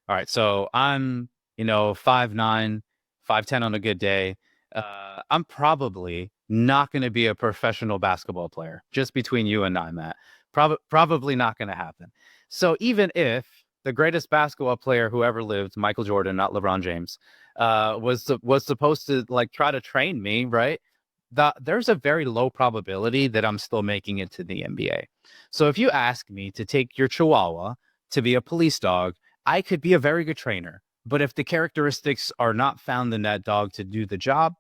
C: All right. So I'm, 5'9", 5'10" on a good day. I'm probably not going to be a professional basketball player, just between you and I, Matt. Probably not going to happen. So even if the greatest basketball player who ever lived, Michael Jordan, not LeBron James, was supposed to like try to train me, right? There's a very low probability that I'm still making it to the NBA. So if you ask me to take your Chihuahua to be a police dog, I could be a very good trainer. But if the characteristics are not found in that dog to do the job,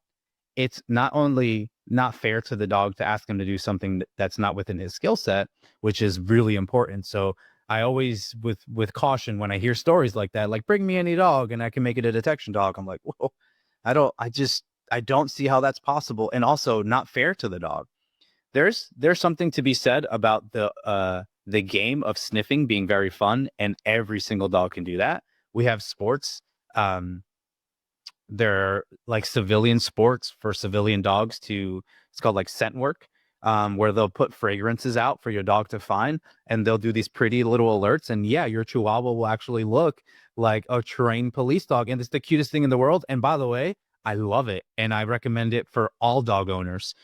C: it's not only not fair to the dog to ask him to do something that's not within his skill set, which is really important. So I always, with caution, when I hear stories like that, like bring me any dog and I can make it a detection dog, I'm like, whoa, I don't see how that's possible, and also not fair to the dog. There's something to be said about the game of sniffing being very fun, and every single dog can do that. We have sports. They're like civilian sports for civilian dogs it's called like scent work, where they'll put fragrances out for your dog to find, and they'll do these pretty little alerts. And yeah, your Chihuahua will actually look like a trained police dog. And it's the cutest thing in the world. And by the way, I love it. And I recommend it for all dog owners,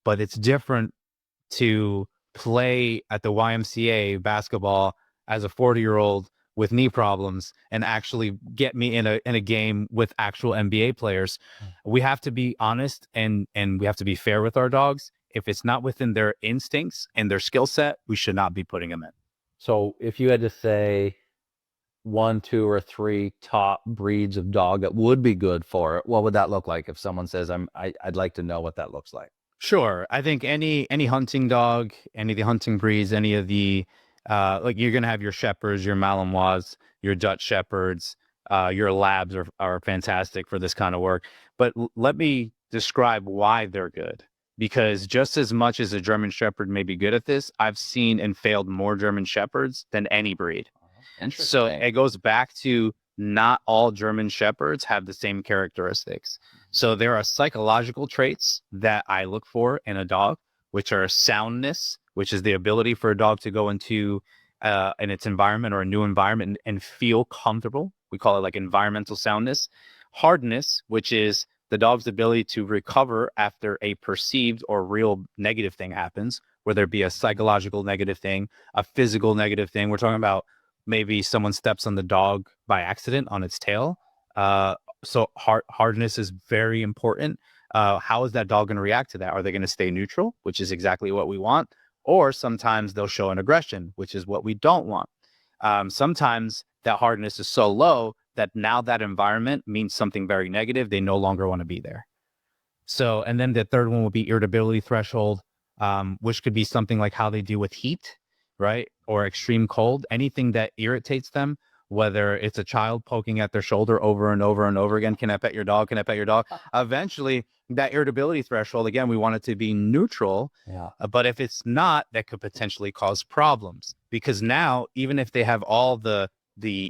C: but it's different to play at the YMCA basketball as a 40-year-old with knee problems and actually get me in a game with actual NBA players. We have to be honest and we have to be fair with our dogs. If it's not within their instincts and their skill set, we should not be putting them in.
B: So if you had to say 1, 2, or 3 top breeds of dog that would be good for it, what would that look like? If someone says, I'd like to know what that looks like.
C: Sure. I think any hunting dog, any of the hunting breeds, any of the like you're gonna have your shepherds, your Malinois, your Dutch shepherds, your labs are fantastic for this kind of work. But let me describe why they're good. Because just as much as a German Shepherd may be good at this, I've seen and failed more German Shepherds than any breed.
B: Interesting.
C: So it goes back to not all German Shepherds have the same characteristics. So there are psychological traits that I look for in a dog, which are soundness, which is the ability for a dog to go into in its environment or a new environment and feel comfortable. We call it like environmental soundness. Hardness, which is the dog's ability to recover after a perceived or real negative thing happens, whether it be a psychological negative thing, a physical negative thing. We're talking about maybe someone steps on the dog by accident on its tail. So hardness is very important. How is that dog going to react to that? Are they going to stay neutral, which is exactly what we want? Or sometimes they'll show an aggression, which is what we don't want. Sometimes that hardness is so low that now that environment means something very negative. They no longer want to be there. So, and then the third one will be irritability threshold, which could be something like how they deal with heat, right? Or extreme cold, anything that irritates them, whether it's a child poking at their shoulder over and over and over again. Can I pet your dog? Can I pet your dog? Eventually, that irritability threshold, again, we want it to be neutral.
B: Yeah.
C: But if it's not, that could potentially cause problems, because now, even if they have all the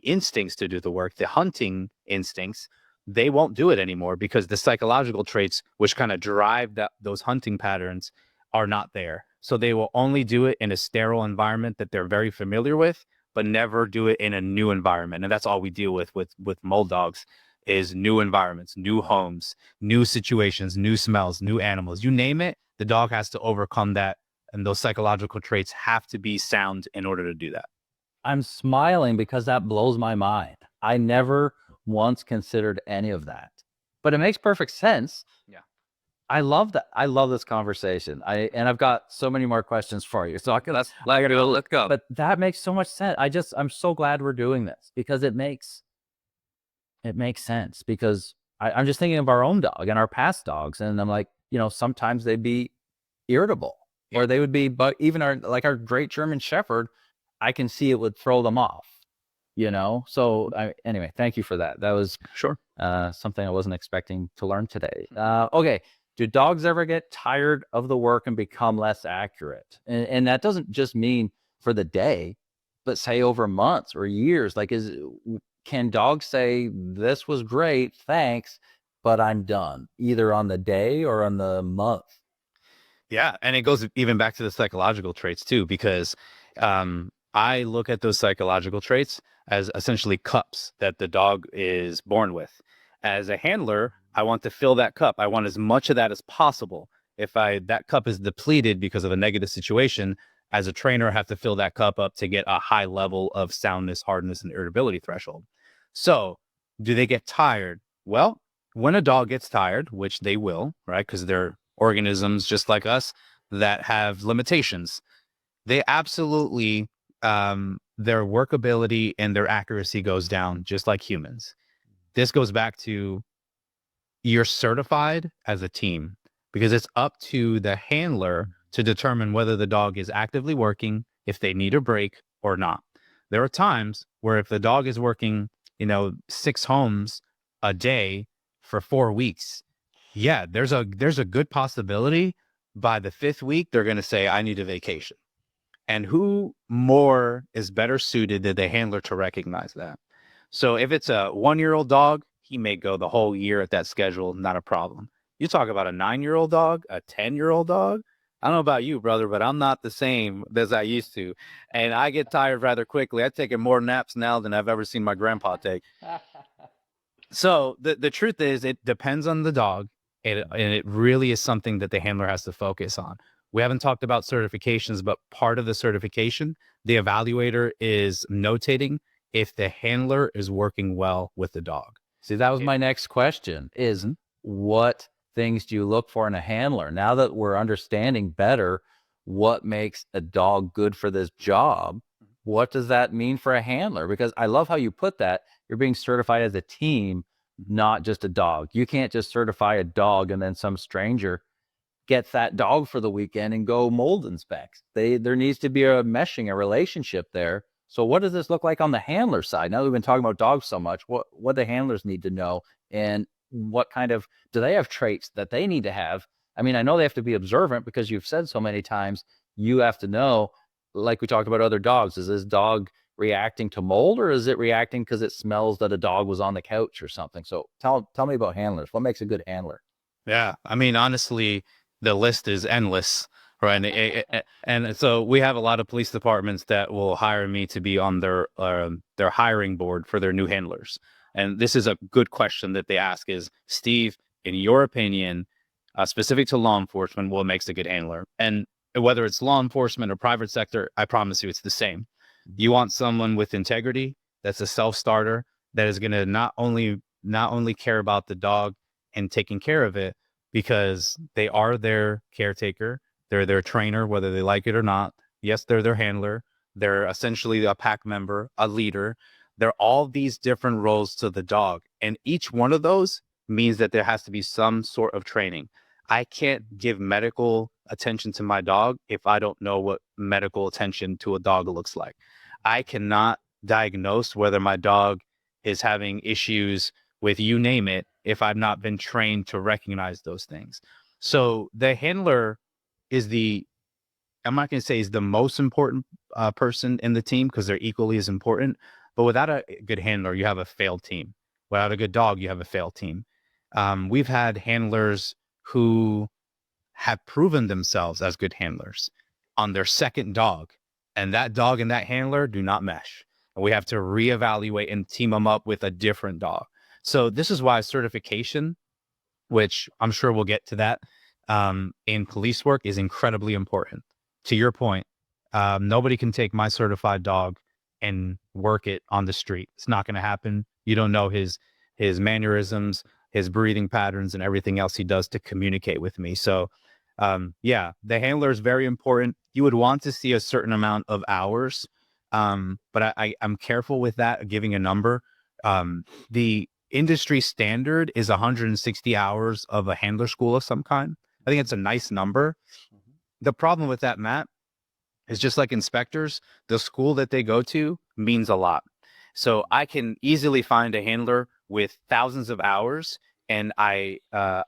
C: instincts to do the work, the hunting instincts, they won't do it anymore because the psychological traits, which kind of drive those hunting patterns, are not there. So they will only do it in a sterile environment that they're very familiar with, but never do it in a new environment. And that's all we deal with mold dogs is new environments, new homes, new situations, new smells, new animals. You name it, the dog has to overcome that. And those psychological traits have to be sound in order to do that.
B: I'm smiling because that blows my mind. I never once considered any of that, but it makes perfect sense.
C: Yeah.
B: I love that. I love this conversation. And I've got so many more questions for you. So I gotta go. Let's go. But that makes so much sense. I'm so glad we're doing this because it makes sense because I'm just thinking of our own dog and our past dogs. And I'm like, sometimes they'd be irritable or they would be, but even our great German Shepherd, I can see it would throw them off, So anyway, thank you for that. That was
C: Sure.
B: something I wasn't expecting to learn today. Okay. Do dogs ever get tired of the work and become less accurate? And that doesn't just mean for the day, but say over months or years. Like, can dogs say, this was great, thanks, but I'm done, either on the day or on the month?
C: Yeah. And it goes even back to the psychological traits too, because I look at those psychological traits as essentially cups that the dog is born with. As a handler, I want to fill that cup. I want as much of that as possible. If that cup is depleted because of a negative situation, as a trainer, I have to fill that cup up to get a high level of soundness, hardness, and irritability threshold. So, do they get tired? Well, when a dog gets tired, which they will, right? Because they're organisms just like us that have limitations, they absolutely, their workability and their accuracy goes down just like humans. This goes back to, you're certified as a team because it's up to the handler to determine whether the dog is actively working, if they need a break or not. There are times where if the dog is working, 6 homes a day for 4 weeks, yeah, there's a good possibility by the 5th week they're going to say, I need a vacation. And who more is better suited than the handler to recognize that? So if it's a 1-year-old dog, he may go the whole year at that schedule, not a problem. You talk about a 9-year-old dog, a 10-year-old dog. I don't know about you, brother, but I'm not the same as I used to. And I get tired rather quickly. I've taken more naps now than I've ever seen my grandpa take. So the truth is, it depends on the dog, and it really is something that the handler has to focus on. We haven't talked about certifications, but part of the certification, the evaluator is notating if the handler is working well with the dog.
B: See, that was my next question is what things do you look for in a handler? Now that we're understanding better what makes a dog good for this job, what does that mean for a handler? Because I love how you put that. You're being certified as a team, not just a dog. You can't just certify a dog and then some stranger gets that dog for the weekend and go mold inspect. There needs to be a meshing, a relationship there. So what does this look like on the handler side? Now that we've been talking about dogs so much, what the handlers need to know, and what kind of, do they have traits that they need to have? I mean, I know they have to be observant because you've said so many times, you have to know, like we talked about other dogs, is this dog reacting to mold or is it reacting because it smells that a dog was on the couch or something? So tell me about handlers. What makes a good handler?
C: Yeah. I mean, honestly, the list is endless, right? And so we have a lot of police departments that will hire me to be on their hiring board for their new handlers. And this is a good question that they ask is, Steve, in your opinion, specific to law enforcement, what makes a good handler? And whether it's law enforcement or private sector, I promise you it's the same. You want someone with integrity, that's a self-starter, that is going to not only care about the dog and taking care of it, because they are their caretaker, they're their trainer, whether they like it or not. Yes, they're their handler. They're essentially a pack member, a leader. They're all these different roles to the dog. And each one of those means that there has to be some sort of training. I can't give medical attention to my dog if I don't know what medical attention to a dog looks like. I cannot diagnose whether my dog is having issues with you name it if I've not been trained to recognize those things. So the handler is I'm not going to say is the most important person in the team, because they're equally as important. But without a good handler, you have a failed team. Without a good dog, you have a failed team. We've had handlers who have proven themselves as good handlers on their second dog, and that dog and that handler do not mesh. And we have to reevaluate and team them up with a different dog. So this is why certification, which I'm sure we'll get to that, in police work is incredibly important. To your point, nobody can take my certified dog and work it on the street. It's not going to happen. You don't know his mannerisms. his breathing patterns and everything else he does to communicate with me. So yeah, the handler is very important. You would want to see a certain amount of hours, but I'm careful with that, giving a number. The industry standard is 160 hours of a handler school of some kind. I think it's a nice number. The problem with that, Matt, is just like inspectors, the school that they go to means a lot. So I can easily find a handler with thousands of hours, and I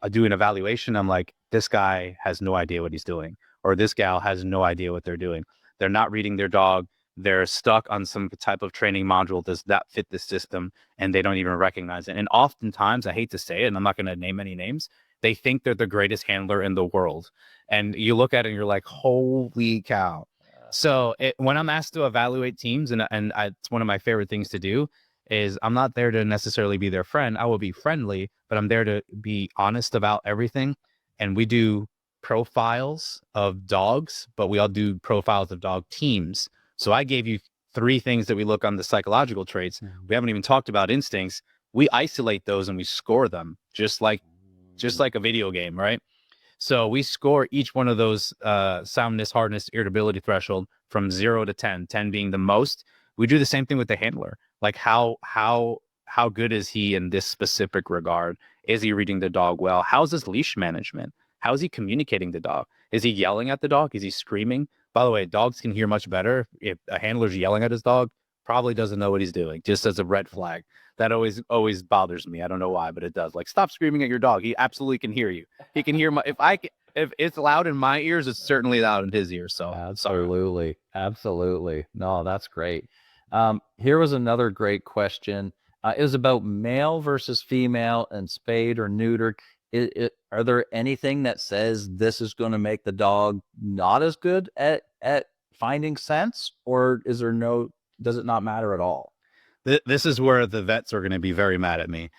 C: do an evaluation. I'm like, this guy has no idea what he's doing, or this gal has no idea what they're doing. They're not reading their dog. They're stuck on some type of training module. Does that fit the system? And they don't even recognize it. And oftentimes, I hate to say it, and I'm not going to name any names, they think they're the greatest handler in the world. And you look at it and you're like, holy cow. So when I'm asked to evaluate teams, it's one of my favorite things to do, is I'm not there to necessarily be their friend. I will be friendly, but I'm there to be honest about everything. And we do profiles of dogs, but we all do profiles of dog teams. So I gave you 3 things that we look on the psychological traits. We haven't even talked about instincts. We isolate those and we score them just like a video game, right? So we score each one of those soundness, hardness, irritability threshold from 0 to 10, 10 being the most. We do the same thing with the handler. Like how good is he in this specific regard? Is he reading the dog well? How's his leash management? How is he communicating the dog? Is he yelling at the dog? Is he screaming? By the way, dogs can hear much better. If a handler's yelling at his dog, probably doesn't know what he's doing, just as a red flag. That always bothers me. I don't know why, but it does. Like, stop screaming at your dog. He absolutely can hear you. He can hear if it's loud in my ears, it's certainly loud in his ears. So
B: absolutely. Absolutely. No, that's great. Here was another great question. It was about male versus female and spayed or neutered. Are there anything that says this is going to make the dog not as good at finding sense, or does it not matter at all?
C: This is where the vets are going to be very mad at me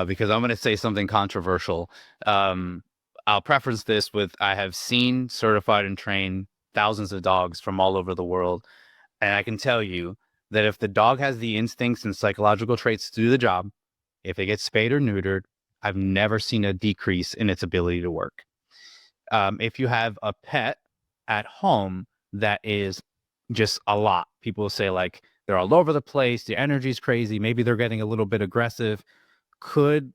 C: because I'm going to say something controversial. I'll preface this with, I have seen, certified, and trained thousands of dogs from all over the world. And I can tell you that if the dog has the instincts and psychological traits to do the job, if it gets spayed or neutered, I've never seen a decrease in its ability to work. If you have a pet at home that is just a lot, people will say, like, they're all over the place, the energy's crazy, maybe they're getting a little bit aggressive. Could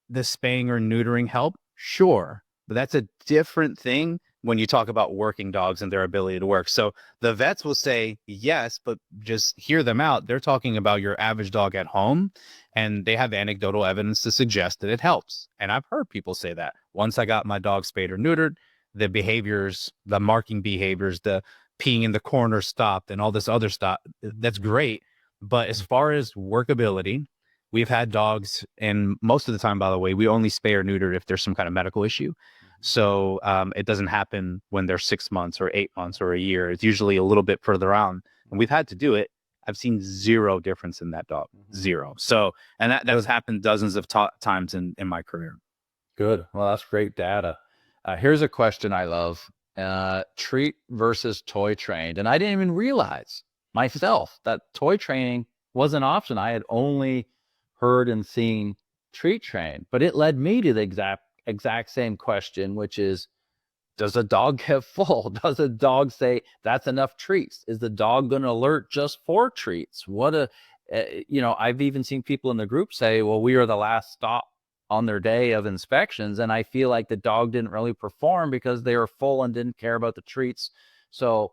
C: the spaying or neutering help? Sure. But that's a different thing when you talk about working dogs and their ability to work. So the vets will say yes, but just hear them out. They're talking about your average dog at home, and they have anecdotal evidence to suggest that it helps. And I've heard people say that. Once I got my dog spayed or neutered, the behaviors, the marking behaviors, the peeing in the corner stopped, and all this other stuff, that's great. But as far as workability, we've had dogs, and most of the time, by the way, we only spay or neuter if there's some kind of medical issue. So it doesn't happen when they're 6 months or 8 months or a year. It's usually a little bit further on, and we've had to do it. I've seen zero difference in that dog, zero. So, and that has happened dozens of times in my career.
B: Good. Well, that's great data. Here's a question I love. Treat versus toy trained. And I didn't even realize myself that toy training was an option. I had only heard and seen treat trained, but it led me to the exact same question, which is, does a dog get full? Does a dog say that's enough treats? Is the dog going to alert just for treats? I've even seen people in the group say, well, we are the last stop on their day of inspections. And I feel like the dog didn't really perform because they were full and didn't care about the treats. So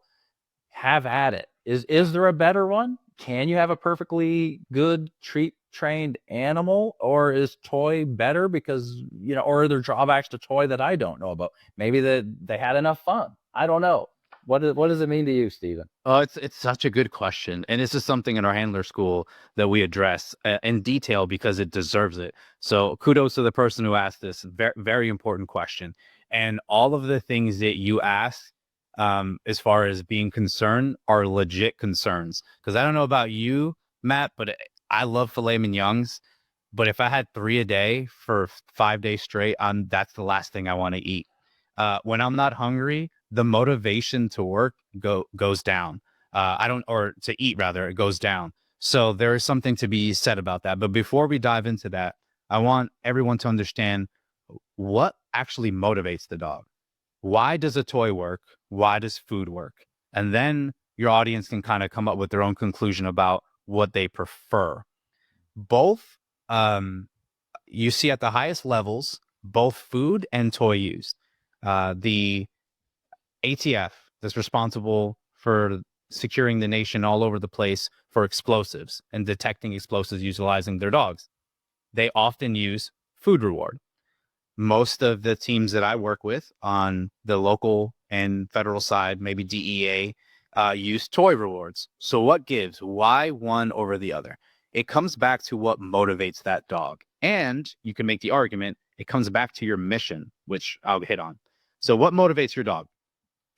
B: have at it. Is there a better one? Can you have a perfectly good treat trained animal, or is toy better because, or are there drawbacks to toy that I don't know about? Maybe they had enough fun. I don't know. What does it mean to you, Stephen?
C: Oh, it's such a good question. And this is something in our handler school that we address in detail because it deserves it. So kudos to the person who asked this. Very, very important question. And all of the things that you ask, as far as being concerned, are legit concerns. Because I don't know about you, Matt, but I love filet mignons. But if I had 3 a day for 5 days straight, that's the last thing I want to eat. When I'm not hungry, the motivation to work goes down. Or to eat rather, it goes down. So there is something to be said about that. But before we dive into that, I want everyone to understand what actually motivates the dog. Why does a toy work? Why does food work? And then your audience can kind of come up with their own conclusion about what they prefer. Both, you see at the highest levels, both food and toy used. The ATF that's responsible for securing the nation all over the place for explosives and detecting explosives utilizing their dogs. They often use food reward. Most of the teams that I work with on the local and federal side, maybe DEA, use toy rewards. So what gives? Why one over the other? It comes back to what motivates that dog. And you can make the argument, it comes back to your mission, which I'll hit on. So what motivates your dog?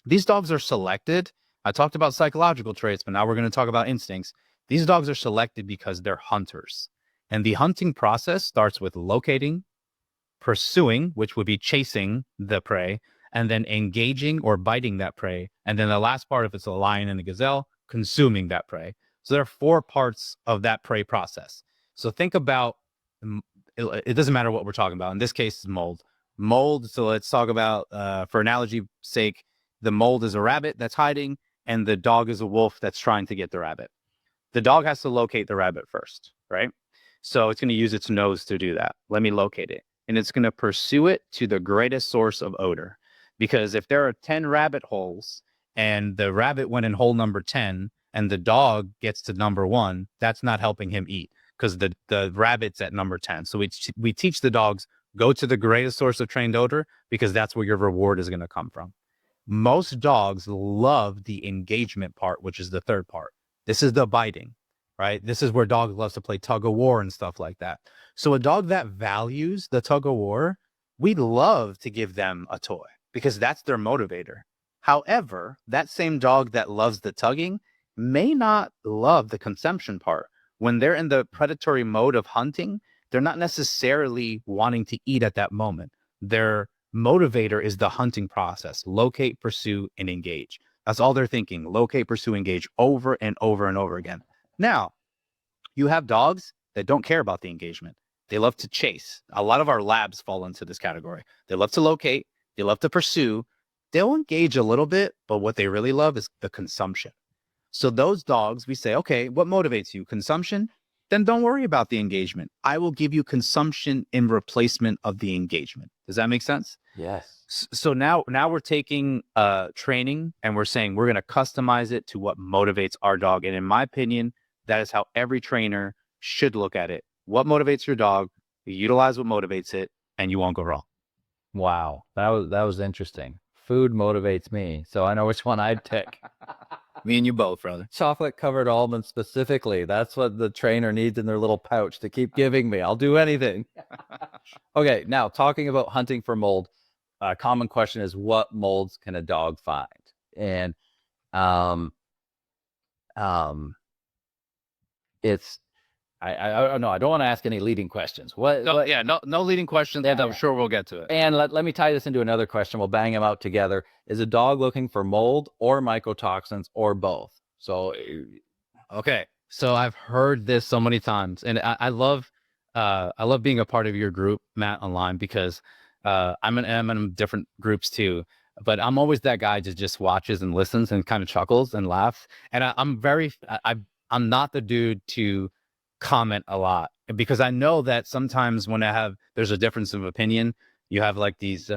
C: These dogs are selected. I talked about psychological traits, but now we're going to talk about instincts. These dogs are selected because they're hunters. And the hunting process starts with locating, pursuing, which would be chasing the prey, and then engaging or biting that prey. And then the last part, if it's a lion and a gazelle, consuming that prey. So there are 4 parts of that prey process. So think about, it doesn't matter what we're talking about. In this case, mold. Mold, so let's talk about, for analogy sake, the mold is a rabbit that's hiding, and the dog is a wolf that's trying to get the rabbit. The dog has to locate the rabbit first, right? So it's going to use its nose to do that. Let me locate it. And it's going to pursue it to the greatest source of odor. Because if there are 10 rabbit holes and the rabbit went in hole number 10 and the dog gets to number 1, that's not helping him eat because the rabbit's at number 10. So we teach the dogs, go to the greatest source of trained odor because that's where your reward is going to come from. Most dogs love the engagement part, which is the third part. This is the biting, right? This is where dogs love to play tug of war and stuff like that. So a dog that values the tug of war, we'd love to give them a toy because that's their motivator. However, that same dog that loves the tugging may not love the consumption part. When they're in the predatory mode of hunting, they're not necessarily wanting to eat at that moment. Their motivator is the hunting process. Locate, pursue, and engage. That's all they're thinking. Locate, pursue, engage over and over and over again. Now, you have dogs that don't care about the engagement. They love to chase. A lot of our labs fall into this category. They love to locate. They love to pursue. They'll engage a little bit, but what they really love is the consumption. So those dogs, we say, okay, what motivates you? Consumption? Then don't worry about the engagement. I will give you consumption in replacement of the engagement. Does that make sense?
B: Yes.
C: So now we're taking training and we're saying we're going to customize it to what motivates our dog. And in my opinion, that is how every trainer should look at it. What motivates your dog? You utilize what motivates it, and you won't go wrong.
B: Wow, that was interesting. Food motivates me, so I know which one I'd pick.
C: Me and you both, brother.
B: Chocolate covered almonds specifically. That's what the trainer needs in their little pouch to keep giving me. I'll do anything. Okay, now talking about hunting for mold, a common question is what molds can a dog find? And it's I don't know. I don't want to ask any leading questions.
C: No leading questions.
B: Yeah,
C: I'm sure we'll get to it.
B: And let me tie this into another question. We'll bang them out together. Is a dog looking for mold or mycotoxins or both? So,
C: okay. So I've heard this so many times, and I love being a part of your group, Matt, online because I'm in different groups too. But I'm always that guy that just watches and listens and kind of chuckles and laughs. And I'm not the dude to comment a lot because I know that sometimes when there's a difference of opinion, you have like these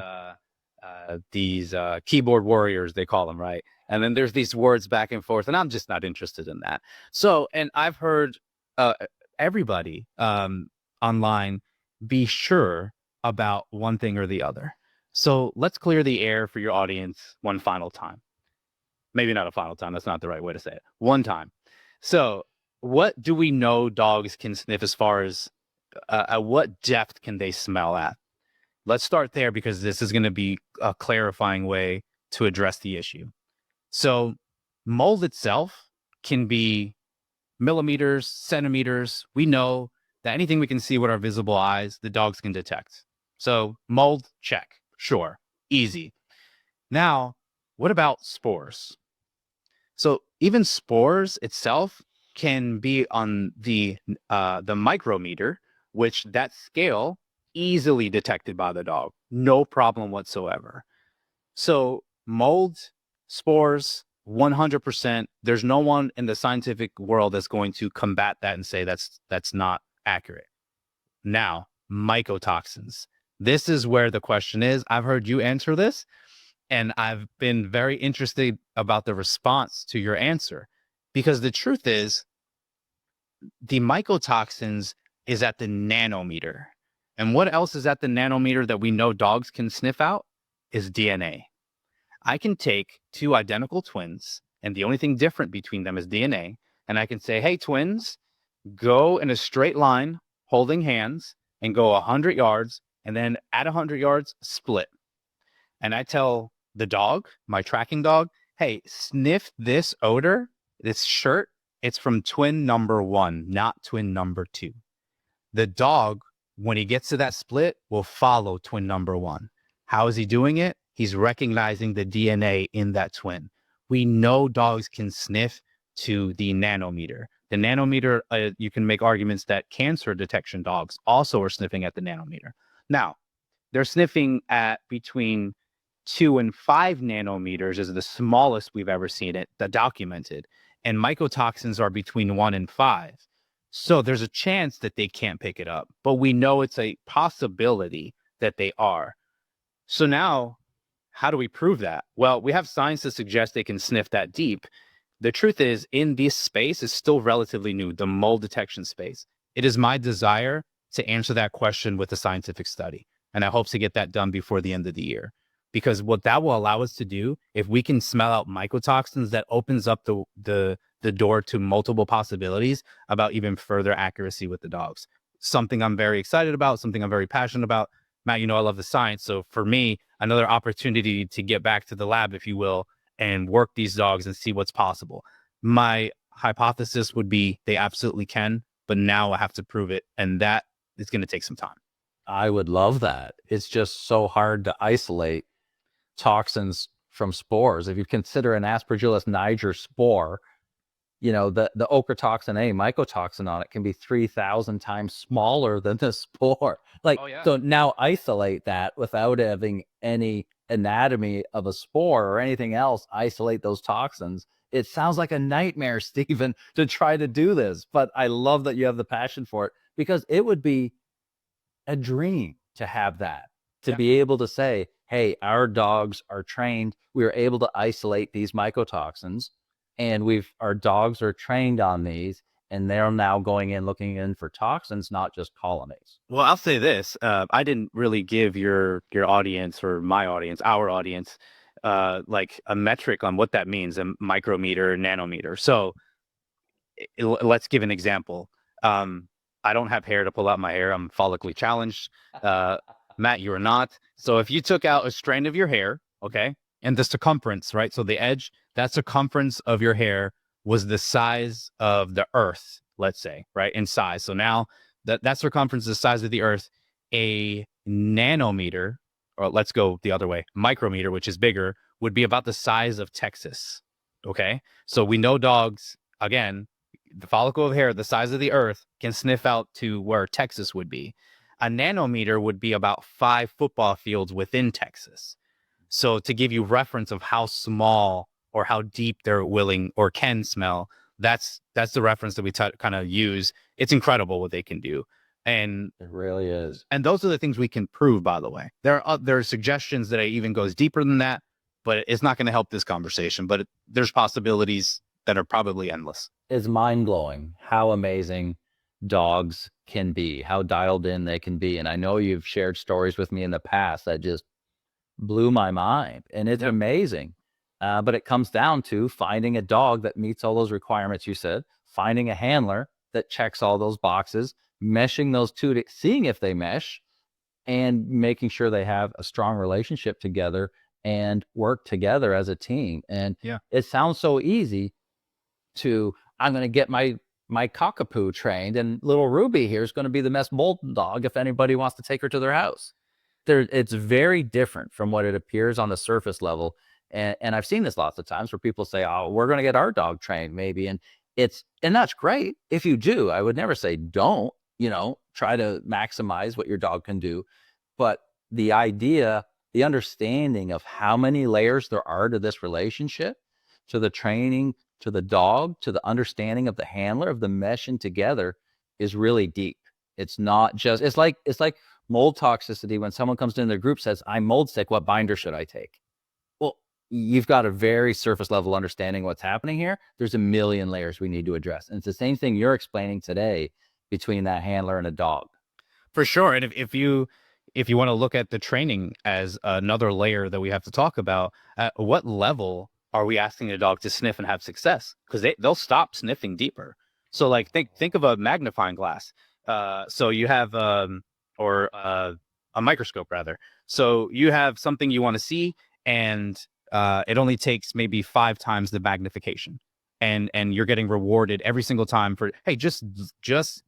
C: keyboard warriors, they call them, right? And then there's these words back and forth, and I'm just not interested in that. So, and I've heard everybody online be sure about one thing or the other. So let's clear the air for your audience one final time. Maybe not a final time. That's not the right way to say it. One time. So what do we know dogs can sniff as far as at what depth can they smell at? Let's start there because this is going to be a clarifying way to address the issue. So mold itself can be millimeters, centimeters. We know that anything we can see with our visible eyes, the dogs can detect. So mold, check. Sure. Easy. Now, what about spores? So even spores itself can be on the micrometer, which that scale easily detected by the dog, no problem whatsoever. So mold, spores, 100%. There's no one in the scientific world that's going to combat that and say that's not accurate. Now, mycotoxins. This is where the question is. I've heard you answer this, and I've been very interested about the response to your answer, because the truth is the mycotoxins is at the nanometer. And what else is at the nanometer that we know dogs can sniff out is DNA. I can take two identical twins, and the only thing different between them is DNA. And I can say, hey, twins, go in a straight line, holding hands, and go 100 yards. And then at 100 yards, split. And I tell the dog, my tracking dog, hey, sniff this odor, this shirt. It's from twin number 1, not twin number 2. The dog, when he gets to that split, will follow twin number 1. How is he doing it? He's recognizing the DNA in that twin. We know dogs can sniff to the nanometer. The nanometer, you can make arguments that cancer detection dogs also are sniffing at the nanometer. Now, they're sniffing at between 2 and 5 nanometers is the smallest we've ever seen it, documented. And mycotoxins are between 1 and 5. So there's a chance that they can't pick it up, but we know it's a possibility that they are. So now, how do we prove that? Well, we have science to suggest they can sniff that deep. The truth is, in this space is still relatively new, the mold detection space. It is my desire to answer that question with a scientific study, and I hope to get that done before the end of the year. Because what that will allow us to do, if we can smell out mycotoxins, that opens up the door to multiple possibilities about even further accuracy with the dogs. Something I'm very excited about, something I'm very passionate about. Matt, you know I love the science. So for me, another opportunity to get back to the lab, if you will, and work these dogs and see what's possible. My hypothesis would be they absolutely can, but now I have to prove it, and that is going to take some time.
B: I would love that. It's just so hard to isolate toxins from spores. If you consider an Aspergillus niger spore, you know, the ochratoxin A mycotoxin on it can be 3,000 times smaller than the spore. Like, so now isolate that without having any anatomy of a spore or anything else, isolate those toxins. It sounds like a nightmare, Stephen, to try to do this, but I love that you have the passion for it, because it would be a dream to have that, to be able to say, hey, our dogs are trained. We are able to isolate these mycotoxins, and our dogs are trained on these, and they're now going in looking in for toxins, not just colonies.
C: Well, I'll say this. I didn't really give your audience, or my audience, our audience, like a metric on what that means, a micrometer, nanometer. So let's give an example. I don't have hair to pull out my hair. I'm follically challenged. Matt, you are not. So if you took out a strand of your hair, okay, and the circumference, right? So the edge, that circumference of your hair was the size of the earth, let's say, right, in size. So now that circumference is the size of the earth. A nanometer, or let's go the other way, micrometer, which is bigger, would be about the size of Texas, okay? So we know dogs, again, the follicle of hair, the size of the earth, can sniff out to where Texas would be. A nanometer would be about 5 football fields within Texas. So to give you reference of how small or how deep they're willing or can smell, that's the reference that we kind of use. It's incredible what they can do. And
B: it really is.
C: And those are the things we can prove, by the way. There are suggestions that it even goes deeper than that, but it's not going to help this conversation. But there's possibilities that are probably endless.
B: It's mind-blowing how amazing dogs can be, how dialed in they can be. And I know you've shared stories with me in the past that just blew my mind, and it's amazing. But it comes down to finding a dog that meets all those requirements you said, finding a handler that checks all those boxes, meshing those two, seeing if they mesh, and making sure they have a strong relationship together and work together as a team. And it sounds so easy to, I'm going to get my cockapoo trained, and little Ruby here is going to be the best molten dog if anybody wants to take her to their house. It's very different from what it appears on the surface level. And I've seen this lots of times where people say, oh, we're going to get our dog trained maybe. And that's great if you do. I would never say don't. try to maximize what your dog can do. But the idea, the understanding of how many layers there are to this relationship, to the training, to the dog, to the understanding of the handler, of the meshing together, is really deep. It's not just, it's like mold toxicity. When someone comes into the group, says, I'm mold sick, what binder should I take? Well, you've got a very surface level understanding of what's happening here. There's a million layers we need to address. And it's the same thing you're explaining today between that handler and a dog.
C: For sure. And if you want to look at the training as another layer that we have to talk about, at what level are we asking a dog to sniff and have success? Because they'll stop sniffing deeper. So like think of a magnifying glass. So you have or a microscope rather. So you have something you want to see, and it only takes maybe 5 times the magnification. And you're getting rewarded every single time for, hey, just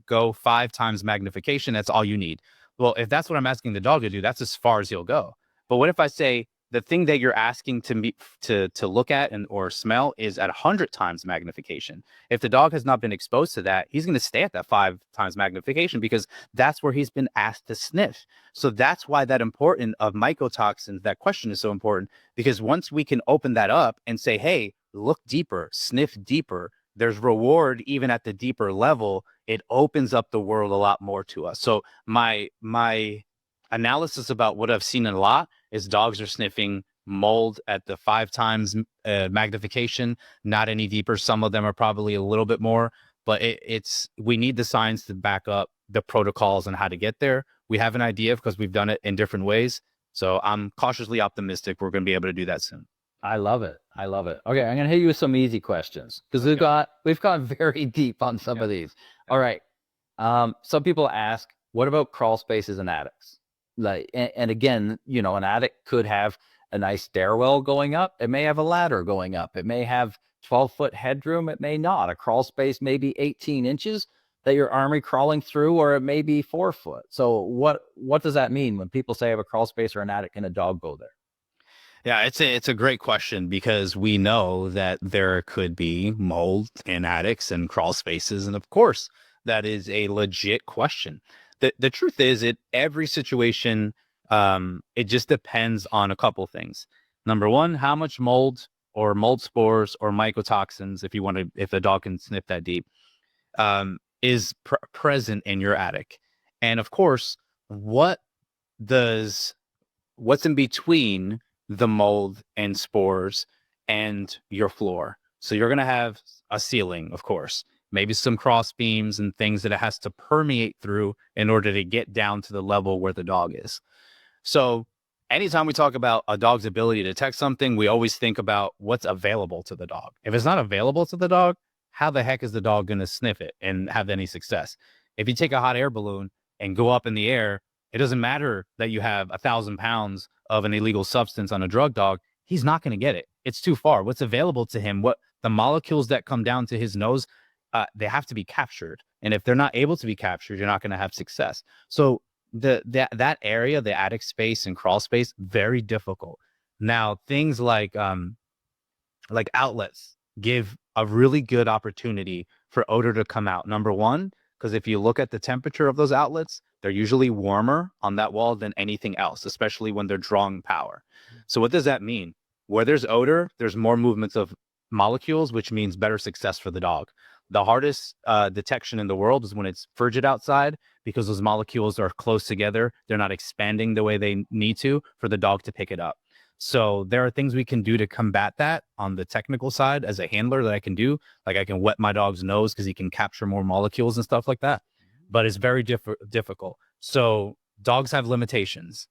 C: go 5 times magnification. That's all you need. Well, if that's what I'm asking the dog to do, that's as far as he'll go. But what if I say the thing that you're asking to look at or smell is at 100 times magnification? If the dog has not been exposed to that, he's going to stay at that 5 times magnification because that's where he's been asked to sniff. So that's why that important of mycotoxins, that question is so important, because once we can open that up and say, hey, look deeper, sniff deeper, there's reward even at the deeper level, it opens up the world a lot more to us. So my analysis about what I've seen a lot is dogs are sniffing mold at the 5 times magnification, not any deeper. Some of them are probably a little bit more, but we need the science to back up the protocols and how to get there. We have an idea because we've done it in different ways. So I'm cautiously optimistic we're going to be able to do that soon.
B: I love it. I love it. Okay, I'm gonna hit you with some easy questions because we've gone very deep on some of these. All right. Some people ask, what about crawl spaces and attics? Like, and again, an attic could have a nice stairwell going up. It may have a ladder going up. It may have 12-foot headroom. It may not. A crawl space may be 18 inches that your army crawling through, or it may be 4 foot. So what does that mean when people say I have a crawl space or an attic, can a dog go there?
C: Yeah, it's a great question because we know that there could be mold in attics and crawl spaces. And of course, that is a legit question. The truth is, every situation, it just depends on a couple things. Number one, how much mold or mold spores or mycotoxins, if the dog can sniff that deep, is present in your attic. And of course, what's in between the mold and spores and your floor? So you're going to have a ceiling, of course, maybe some cross beams and things that it has to permeate through in order to get down to the level where the dog is. So anytime we talk about a dog's ability to detect something, we always think about what's available to the dog. If it's not available to the dog, how the heck is the dog going to sniff it and have any success? If you take a hot air balloon and go up in the air, it doesn't matter that you have 1,000 pounds of an illegal substance on a drug dog. He's not going to get it. It's too far. What's available to him, what the molecules that come down to his nose, they have to be captured. And if they're not able to be captured, you're not going to have success. So that area, the attic space and crawl space, very difficult. Now, things like outlets give a really good opportunity for odor to come out. Number one, because if you look at the temperature of those outlets, they're usually warmer on that wall than anything else, especially when they're drawing power. So what does that mean? Where there's odor, there's more movements of molecules, which means better success for the dog. The hardest detection in the world is when it's frigid outside, because those molecules are close together. They're not expanding the way they need to for the dog to pick it up. So there are things we can do to combat that on the technical side as a handler that I can do. Like I can wet my dog's nose because he can capture more molecules and stuff like that. But it's very difficult. So dogs have limitations.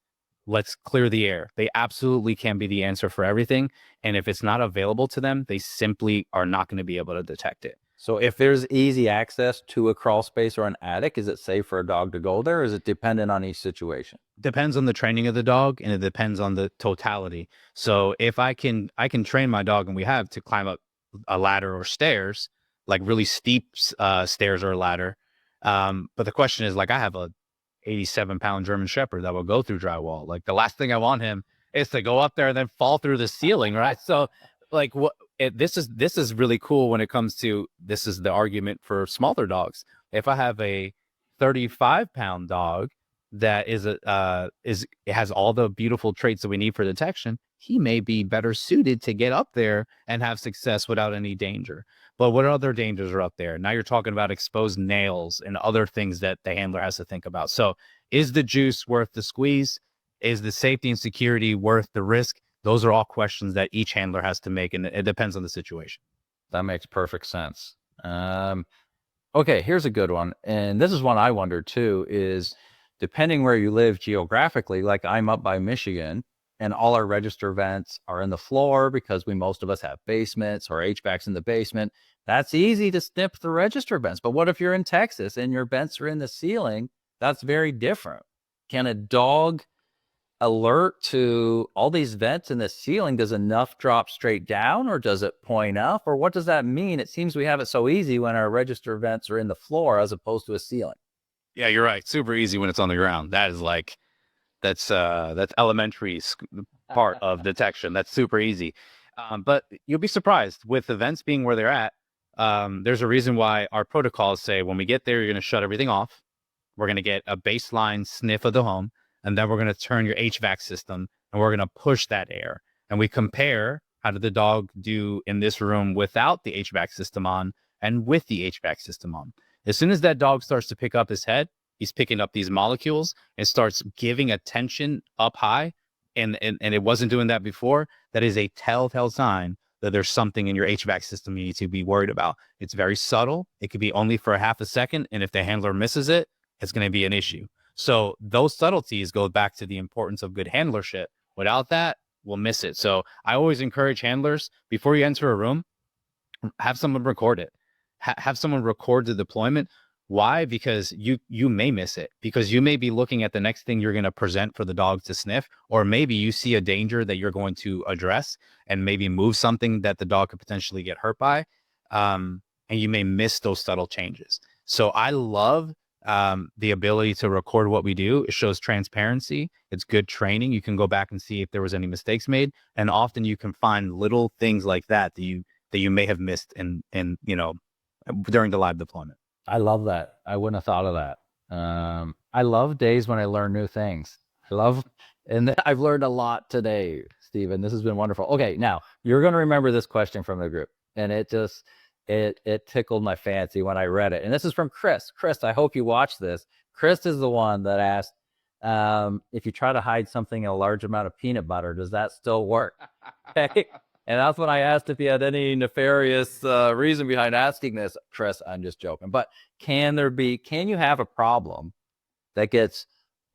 C: Let's clear the air. They absolutely can be the answer for everything. And if it's not available to them, they simply are not going to be able to detect it.
B: So if there's easy access to a crawl space or an attic, is it safe for a dog to go there? Or is it dependent on each situation?
C: Depends on the training of the dog, and it depends on the totality. So if I can train my dog, and we have, to climb up a ladder or stairs, like really steep stairs or a ladder. But the question is, like, I have a 87-pound German Shepherd that will go through drywall. Like the last thing I want him is to go up there and then fall through the ceiling, right? So like this is really cool when it comes to, this is the argument for smaller dogs. If I have a 35-pound dog that has all the beautiful traits that we need for detection, he may be better suited to get up there and have success without any danger. But what other dangers are up there? Now you're talking about exposed nails and other things that the handler has to think about. So is the juice worth the squeeze? Is the safety and security worth the risk? Those are all questions that each handler has to make, and it depends on the situation.
B: That makes perfect sense. Okay, here's a good one. And this is one I wonder too, is depending where you live geographically, like I'm up by Michigan and all our register vents are in the floor because most of us have basements or HVAC's in the basement. That's easy to snip the register vents. But what if you're in Texas and your vents are in the ceiling? That's very different. Can a dog alert to all these vents in the ceiling? Does enough drop straight down, or does it point up, or what does that mean? It seems we have it so easy when our register vents are in the floor as opposed to a ceiling.
C: Yeah, you're right. Super easy when it's on the ground. That's elementary part of detection. That's super easy. But you'll be surprised with the vents being where they're at. There's a reason why our protocols say when we get there, you're going to shut everything off. We're going to get a baseline sniff of the home. And then we're going to turn your HVAC system and we're going to push that air. And we compare how did the dog do in this room without the HVAC system on and with the HVAC system on. As soon as that dog starts to pick up his head, he's picking up these molecules and starts giving attention up high. And it wasn't doing that before. That is a telltale sign that there's something in your HVAC system you need to be worried about. It's very subtle. It could be only for a half a second. And if the handler misses it, it's going to be an issue. So those subtleties go back to the importance of good handlership. Without that, we'll miss it. So I always encourage handlers, before you enter a room, have someone record it. Have someone record the deployment. Why? Because you may miss it, because you may be looking at the next thing you're going to present for the dog to sniff, or maybe you see a danger that you're going to address and maybe move something that the dog could potentially get hurt by. And you may miss those subtle changes. So I love the ability to record what we do. It shows transparency. It's good training. You can go back and see if there was any mistakes made. And often you can find little things like that that you may have missed in during the live deployment.
B: I love that. I wouldn't have thought of that. I love days when I learn new things. And I've learned a lot today, Stephen. This has been wonderful. Okay, now you're going to remember this question from the group, and it tickled my fancy when I read it. And this is from Chris. Chris, I hope you watch this. Chris is the one that asked, if you try to hide something in a large amount of peanut butter, does that still work? Okay. And that's when I asked if you had any nefarious reason behind asking this. Chris, I'm just joking. But can you have a problem that gets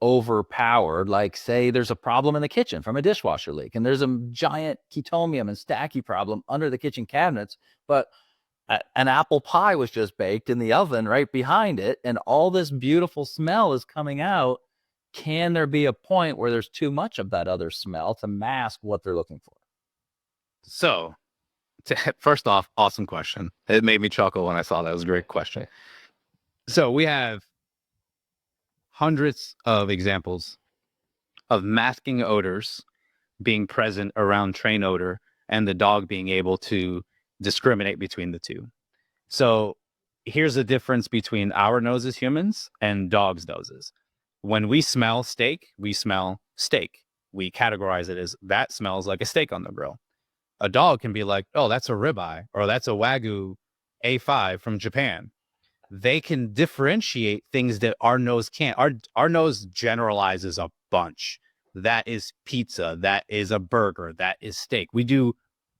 B: overpowered? Like, say there's a problem in the kitchen from a dishwasher leak, and there's a giant chetomium and stacky problem under the kitchen cabinets, but an apple pie was just baked in the oven right behind it, and all this beautiful smell is coming out. Can there be a point where there's too much of that other smell to mask what they're looking for?
C: So, first off, awesome question. It made me chuckle when I saw that. It was a great question. So we have hundreds of examples of masking odors being present around train odor and the dog being able to discriminate between the two. So here's the difference between our noses, humans, and dogs' noses. When we smell steak, we smell steak. We categorize it as that smells like a steak on the grill. A dog can be like, oh, that's a ribeye, or that's a Wagyu A5 from Japan. They can differentiate things that our nose can't. Our nose generalizes a bunch. That is pizza. That is a burger. That is steak. We do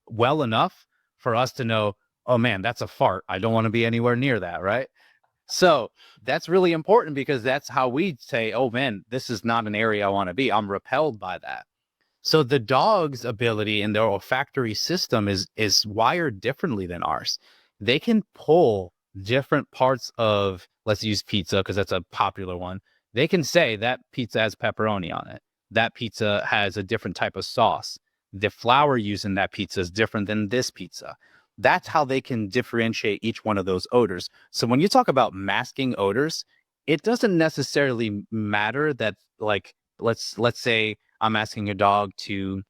C: well enough for us to know, oh man, that's a fart. I don't want to be anywhere near that, right? So that's really important, because that's how we say, oh man, this is not an area I want to be. I'm repelled by that. So the dog's ability in their olfactory system is wired differently than ours. They can pull different parts of, let's use pizza because that's a popular one. They can say that pizza has pepperoni on it. That pizza has a different type of sauce. The flour used in that pizza is different than this pizza. That's how they can differentiate each one of those odors. So when you talk about masking odors, it doesn't necessarily matter that, like, let's say I'm asking a dog to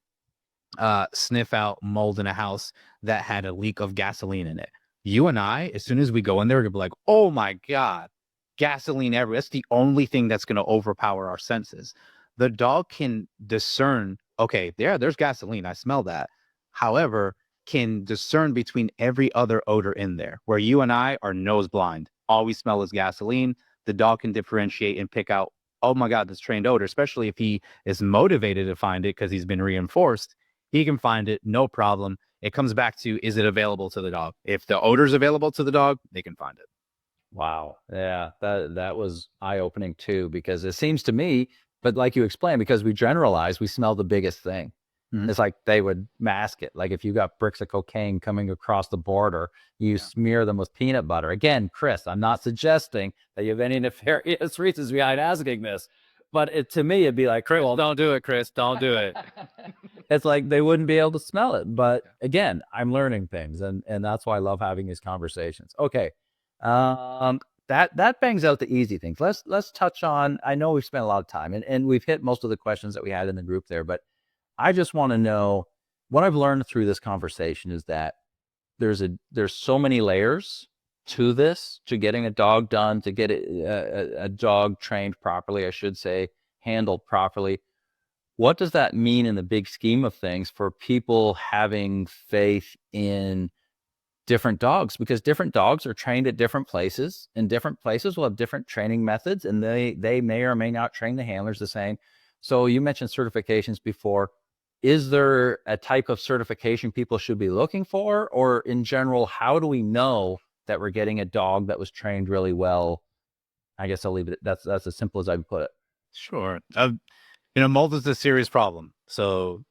C: sniff out mold in a house that had a leak of gasoline in it. You and I, as soon as we go in there, we're gonna be like, oh my God, gasoline everywhere. That's the only thing that's going to overpower our senses. The dog can discern, okay, there's gasoline. I smell that. However, can discern between every other odor in there, where you and I are nose blind. All we smell is gasoline. The dog can differentiate and pick out, oh my God, this trained odor, especially if he is motivated to find it because he's been reinforced. He can find it, no problem. It comes back to, is it available to the dog? If the odor is available to the dog, they can find it.
B: Wow. Yeah, that was eye-opening too, because it seems to me, but like you explained, because we generalize, we smell the biggest thing.
C: Mhm.
B: It's like they would mask it. Like if you got bricks of cocaine coming across the border, you smear them with peanut butter. Again, Chris, I'm not suggesting that you have any nefarious reasons behind asking this, but to me, it'd be like,
C: Chris, don't do it, Chris. Don't do it.
B: it's like they wouldn't be able to smell it. But again, I'm learning things, and that's why I love having these conversations. Okay. That bangs out the easy things. Let's touch on, I know we've spent a lot of time and we've hit most of the questions that we had in the group there, but I just want to know, what I've learned through this conversation is that there's so many layers to this, to getting a dog done, to get a dog trained properly, I should say, handled properly. What does that mean in the big scheme of things for people having faith in different dogs? Because different dogs are trained at different places, and different places will have different training methods, and they may or may not train the handlers the same. So you mentioned certifications before. Is there a type of certification people should be looking for? Or in general, how do we know that we're getting a dog that was trained really well? I guess I'll leave it. That's as simple as I would put it.
C: Sure. Mold is a serious problem. So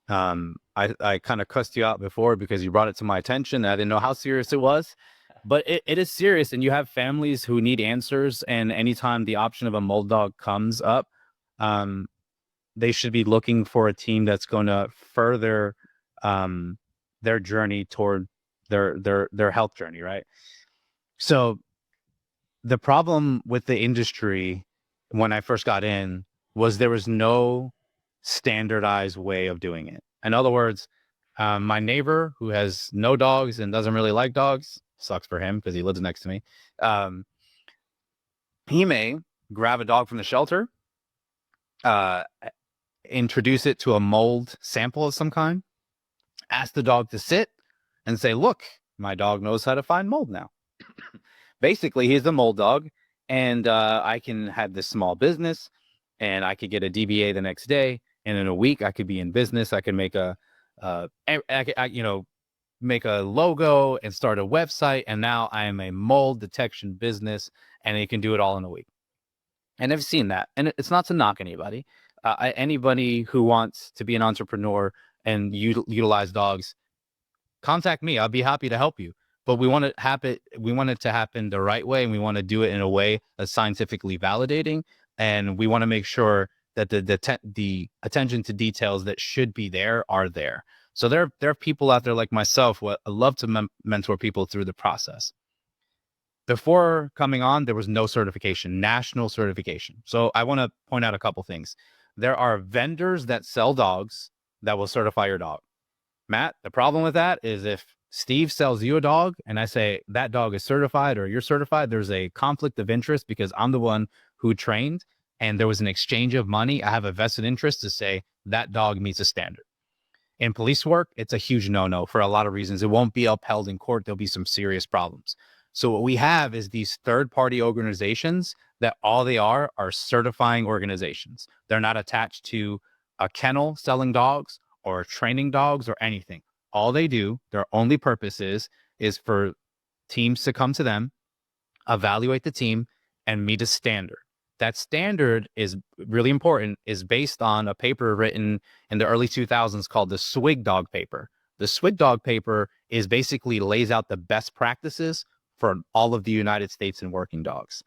C: I kind of cussed you out before because you brought it to my attention. I didn't know how serious it was, but it is serious, and you have families who need answers. And anytime the option of a mold dog comes up, they should be looking for a team that's going to further their journey toward their health journey, right? So the problem with the industry when I first got in was there was no standardized way of doing it. In other words, my neighbor who has no dogs and doesn't really like dogs, sucks for him because he lives next to me. He may grab a dog from the shelter, introduce it to a mold sample of some kind, ask the dog to sit and say, look, my dog knows how to find mold now. Basically, he's a mold dog, and I can have this small business, and I could get a DBA the next day, and in a week I could be in business. I could make make a logo and start a website, and now I am a mold detection business, and you can do it all in a week. And I've seen that, and it's not to knock anybody. Anybody who wants to be an entrepreneur and utilize dogs, contact me. I'll be happy to help you. But we want it to happen the right way, and we want to do it in a way that's scientifically validating, and we want to make sure that the attention to details that should be there are there. So there are people out there like myself who I love to mentor people through the process. Before coming on, there was no certification, national certification. So I want to point out a couple things. There are vendors that sell dogs that will certify your dog. Matt, the problem with that is if Steve sells you a dog and I say that dog is certified or you're certified, there's a conflict of interest because I'm the one who trained and there was an exchange of money. I have a vested interest to say that dog meets a standard. In police work, it's a huge no-no for a lot of reasons. It won't be upheld in court. There'll be some serious problems. So what we have is these third-party organizations that all they are certifying organizations. They're not attached to a kennel selling dogs or training dogs or anything. All they do, their only purpose is for teams to come to them, evaluate the team, and meet a standard. That standard is really important, is based on a paper written in the early 2000s called the Swig Dog paper. The Swig Dog paper is basically lays out the best practices for all of the United States and working dogs.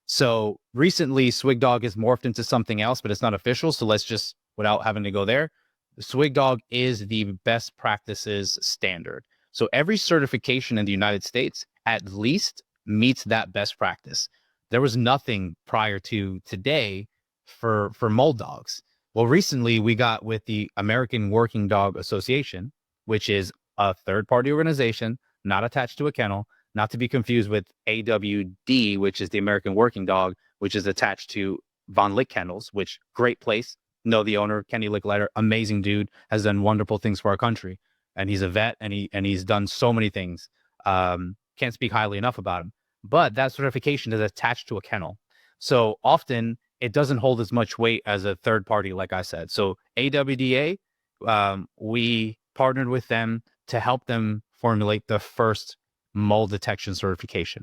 C: So recently, Swig Dog has morphed into something else, but it's not official. So let's just, without having to go there, the Swig Dog is the best practices standard. So every certification in the United States at least meets that best practice. There was nothing prior to today for mold dogs. Well, recently we got with the American Working Dog Association, which is a third-party organization, not attached to a kennel, not to be confused with AWD, which is the American Working Dog, which is attached to Von Lick Kennels, which great place. Know the owner, Kenny Licklider, amazing dude, has done wonderful things for our country, and he's a vet, and he's done so many things. Can't speak highly enough about him. But that certification is attached to a kennel, so often it doesn't hold as much weight as a third party, like I said. So AWDA, we partnered with them to help them formulate the first mold detection certification.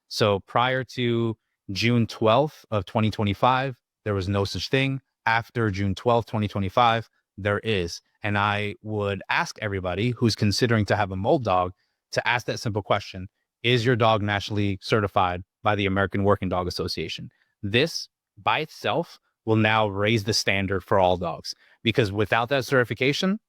C: So prior to June 12th of 2025, there was no such thing. After June 12th, 2025, there is. And I would ask everybody who's considering to have a mold dog to ask that simple question: is your dog nationally certified by the American Working Dog Association? This by itself will now raise the standard for all dogs, because without that certification,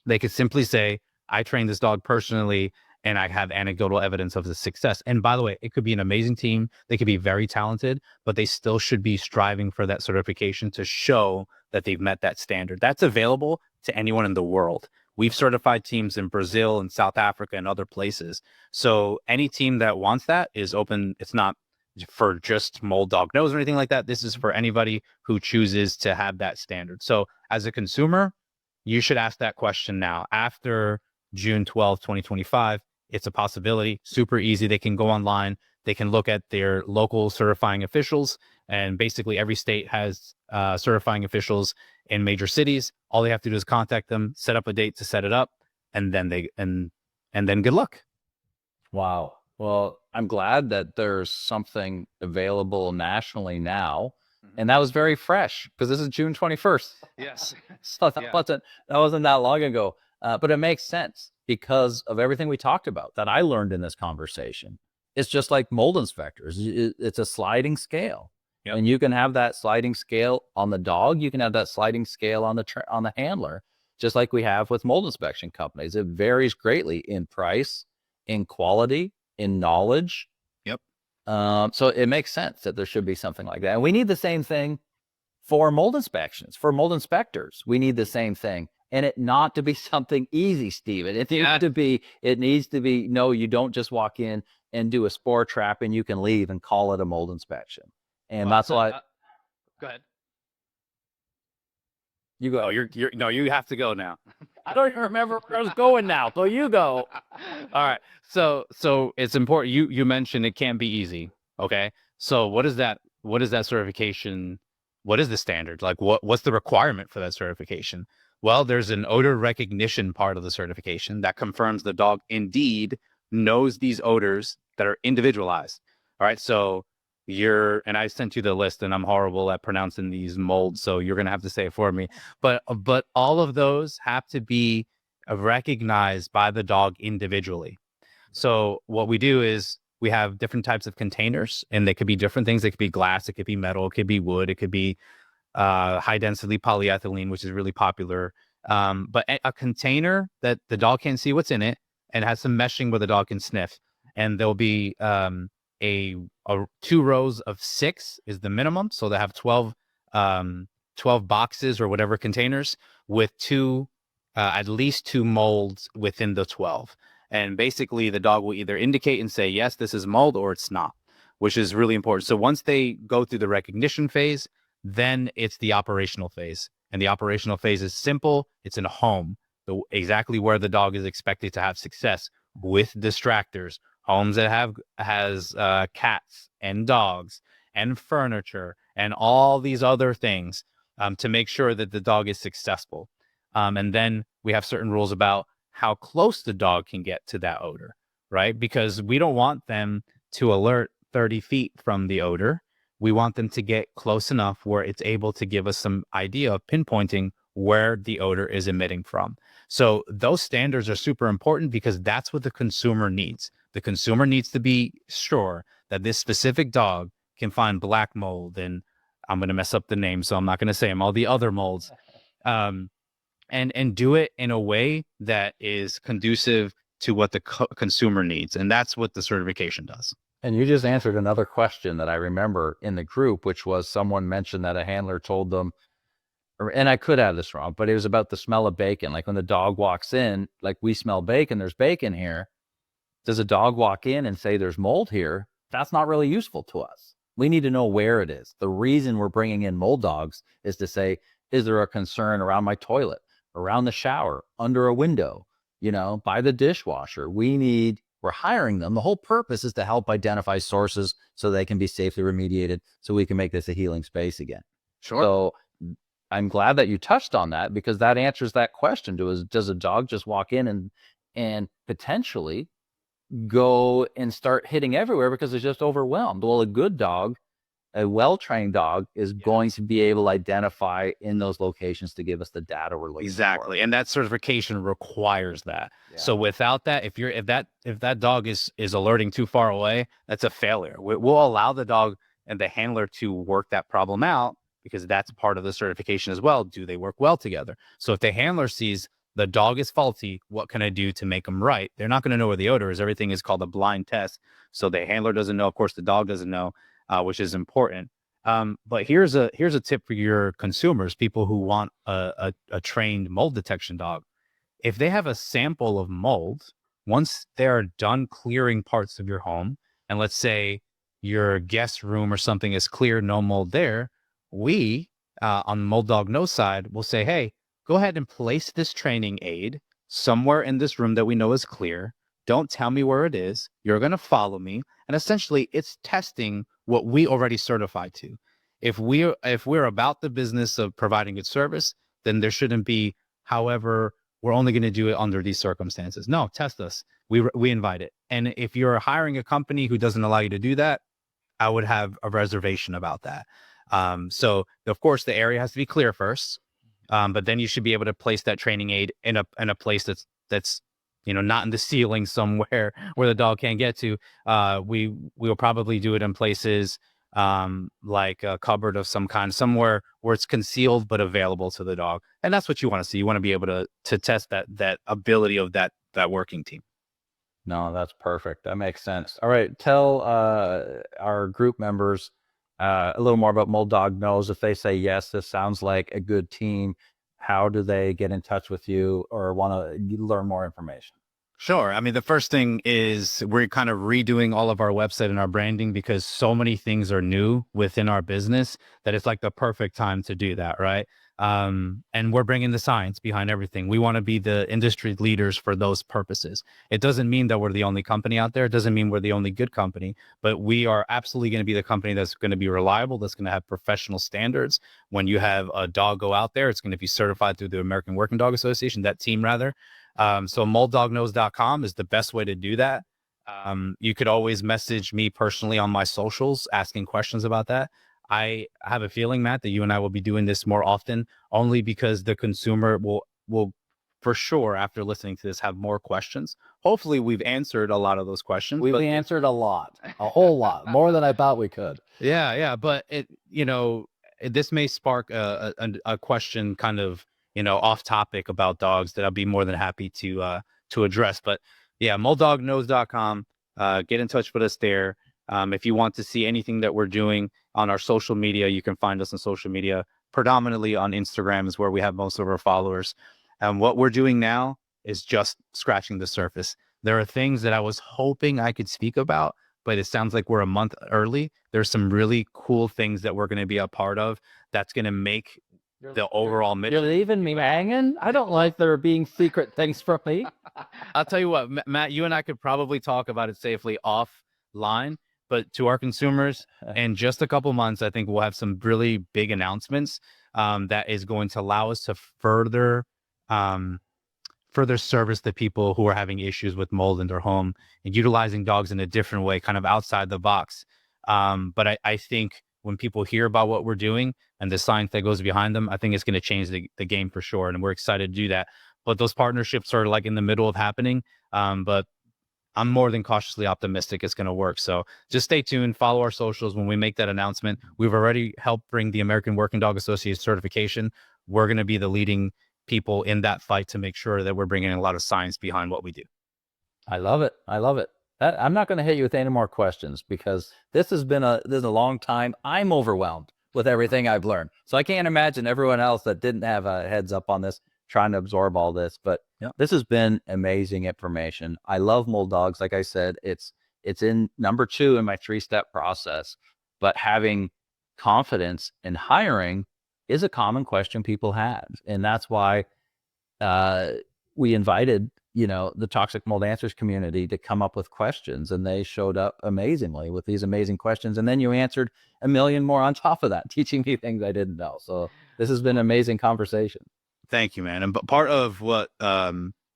C: they could simply say, I trained this dog personally and I have anecdotal evidence of the success. And by the way, it could be an amazing team. They could be very talented, but they still should be striving for that certification to show that they've met that standard. That's available to anyone in the world. We've certified teams in Brazil and South Africa and other places. So any team that wants that is open. It's not for just mold dog nose or anything like that. This is for anybody who chooses to have that standard. So as a consumer, you should ask that question now. After June 12th, 2025, it's a possibility. Super easy. They can go online. They can look at their local certifying officials. And basically every state has certifying officials in major cities. All they have to do is contact them, set up a date to set it up, and then and then good luck.
B: Wow. Well, I'm glad that there's something available nationally now. And that was very fresh, because this is June 21st.
C: Yes.
B: So that wasn't that long ago. But it makes sense because of everything we talked about that I learned in this conversation. It's just like mold inspectors. It's a sliding scale. Yep. And you can have that sliding scale on the dog. You can have that sliding scale on the handler, just like we have with mold inspection companies. It varies greatly in price, in quality, in knowledge.
C: Yep.
B: So it makes sense that there should be something like that. And we need the same thing for mold inspections, for mold inspectors. We need the same thing. And it not to be something easy, Steven. It needs to be, no, you don't just walk in and do a spore trap and you can leave and call it a mold inspection. And that's why.
C: Go ahead.
B: You go.
C: Oh, you have to go now.
B: I don't even remember where I was going now. So you go.
C: All right. So it's important. You mentioned it can't be easy. Okay. So what is that certification? What is the standard? Like what's the requirement for that certification? Well, there's an odor recognition part of the certification that confirms the dog indeed knows these odors that are individualized. All right. So and I sent you the list, and I'm horrible at pronouncing these molds, so you're going to have to say it for me. But all of those have to be recognized by the dog individually. So what we do is we have different types of containers, and they could be different things. It could be glass, it could be metal, it could be wood, it could be high density polyethylene, which is really popular. But a container that the dog can't see what's in it and has some meshing where the dog can sniff. And there'll be a 2 rows of 6 is the minimum. So they have 12 boxes or whatever containers with at least 2 molds within the 12. And basically the dog will either indicate and say, yes, this is mold, or it's not, which is really important. So once they go through the recognition phase, then it's the operational phase. And the operational phase is simple. It's in a home, exactly where the dog is expected to have success with distractors. Homes that has cats and dogs and furniture and all these other things to make sure that the dog is successful. And then we have certain rules about how close the dog can get to that odor, right? Because we don't want them to alert 30 feet from the odor. We want them to get close enough where it's able to give us some idea of pinpointing where the odor is emitting from. So those standards are super important because that's what the consumer needs. The consumer needs to be sure that this specific dog can find black mold, and I'm going to mess up the name, so I'm not going to say them, all the other molds, and do it in a way that is conducive to what the consumer needs. And that's what the certification does.
B: And you just answered another question that I remember in the group, which was someone mentioned that a handler told them, and I could have this wrong, but it was about the smell of bacon. Like when the dog walks in, like, we smell bacon, there's bacon here. does a dog walk in and say there's mold here? That's not really useful to us. We need to know where it is. The reason we're bringing in mold dogs is to say, is there a concern around my toilet, around the shower, under a window, by the dishwasher? We're hiring them. The whole purpose is to help identify sources so they can be safely remediated, so we can make this a healing space again.
C: Sure.
B: So I'm glad that you touched on that, because that answers that question. Does a dog just walk in and potentially go and start hitting everywhere because it's just overwhelmed? Well, a good dog, a well-trained dog, is going to be able to identify in those locations to give us the data we're looking for.
C: Exactly. And that certification requires that.
B: Yeah.
C: So without that, if that dog is alerting too far away, that's a failure. We'll allow the dog and the handler to work that problem out, because that's part of the certification as well. Do they work well together? So if the handler sees the dog is faulty, what can I do to make them right? They're not going to know where the odor is. Everything is called a blind test. So the handler doesn't know. Of course, the dog doesn't know, which is important. But here's a tip for your consumers, people who want a trained mold detection dog. If they have a sample of mold, once they're done clearing parts of your home, and let's say your guest room or something is clear, no mold there, we on the Mold Dog Know side will say, hey, go ahead and place this training aid somewhere in this room that we know is clear. Don't tell me where it is. You're going to follow me. And essentially, it's testing what we already certified to. If we're about the business of providing good service, then there shouldn't be, however, we're only going to do it under these circumstances. No, test us. We invite it. And if you're hiring a company who doesn't allow you to do that, I would have a reservation about that. So of course the area has to be clear first, but then you should be able to place that training aid in a place that's not in the ceiling somewhere where the dog can't get to. We will probably do it in places like a cupboard of some kind, somewhere where it's concealed but available to the dog. And that's what you want to see. You want to be able to test that ability of that working team.
B: No, that's perfect. That makes sense. All right, tell our group members a little more about Mold Dog Knows. If they say, yes, this sounds like a good team, how do they get in touch with you or want to learn more information?
C: Sure. I mean, the first thing is we're kind of redoing all of our website and our branding, because so many things are new within our business that it's like the perfect time to do that, right? And we're bringing the science behind everything. We want to be the industry leaders for those purposes. It doesn't mean that we're the only company out there. It doesn't mean we're the only good company, but we are absolutely going to be the company that's going to be reliable, that's going to have professional standards. When you have a dog go out there, it's going to be certified through the American Working Dog Association, that team rather. So molddogknows.com is the best way to do that. You could always message me personally on my socials asking questions about that. I have a feeling, Matt, that you and I will be doing this more often, only because the consumer will for sure, after listening to this, have more questions. Hopefully we've answered a lot of those questions.
B: We've answered a lot, a whole lot, more than I thought we could.
C: Yeah. But this may spark a question kind of, off topic about dogs that I'll be more than happy to address. But yeah, molddogknows.com. Get in touch with us there. If you want to see anything that we're doing on our social media, you can find us on social media. Predominantly on Instagram is where we have most of our followers. And what we're doing now is just scratching the surface. There are things that I was hoping I could speak about, but it sounds like we're a month early. There's some really cool things that we're going to be a part of that's going to make the overall mission.
B: You're leaving me hanging? I don't like there being secret things from me.
C: I'll tell you what, Matt, you and I could probably talk about it safely offline, but to our consumers, in just a couple months, I think we'll have some really big announcements that is going to allow us to further service the people who are having issues with mold in their home and utilizing dogs in a different way, kind of outside the box. But I think when people hear about what we're doing and the science that goes behind them, I think it's going to change the game for sure. And we're excited to do that. But those partnerships are like in the middle of happening. But I'm more than cautiously optimistic it's going to work. So just stay tuned, follow our socials when we make that announcement. We've already helped bring the American Working Dog Association certification. We're going to be the leading people in that fight to make sure that we're bringing a lot of science behind what we do.
B: I love it. I'm not going to hit you with any more questions because this has been a long time. I'm overwhelmed with everything I've learned. So I can't imagine everyone else that didn't have a heads up on this trying to absorb all this. But
C: Yep.
B: this has been amazing information. I love mold dogs. Like I said, it's in number 2 in my 3-step process. But having confidence in hiring is a common question people have, and that's why we invited the Toxic Mold Answers community to come up with questions, and they showed up amazingly with these amazing questions. And then you answered a million more on top of that, teaching me things I didn't know. So this has been an amazing conversation.
C: Thank you, man. And but part of what